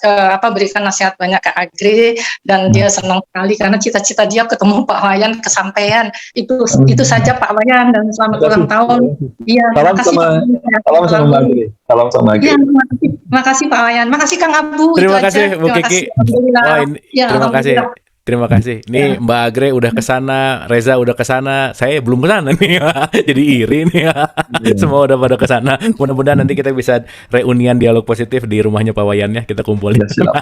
berikan nasihat banyak ke Agri dan dia senang sekali karena cita-cita dia ketemu Pak Wayan kesampaian. Itu saja Pak Wayan dan selamat ulang tahun. Iya, salam sama Agri. Salam sama Agri. Iya, terima kasih Pak Wayan. Makasih Kang Abu. Terima kasih Bu Kiki. Wah, terima kasih. Terima kasih. Nih Mbak Agre udah kesana, Reza udah kesana, saya belum kesana nih. Jadi iri nih. Semua udah pada kesana. Mudah-mudahan nanti kita bisa reunian dialog positif di rumahnya Pak Wayan ya. Kita kumpulin. Ya,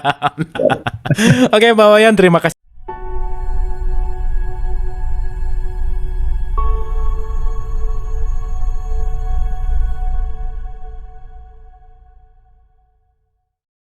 Oke Pak Wayan, terima kasih.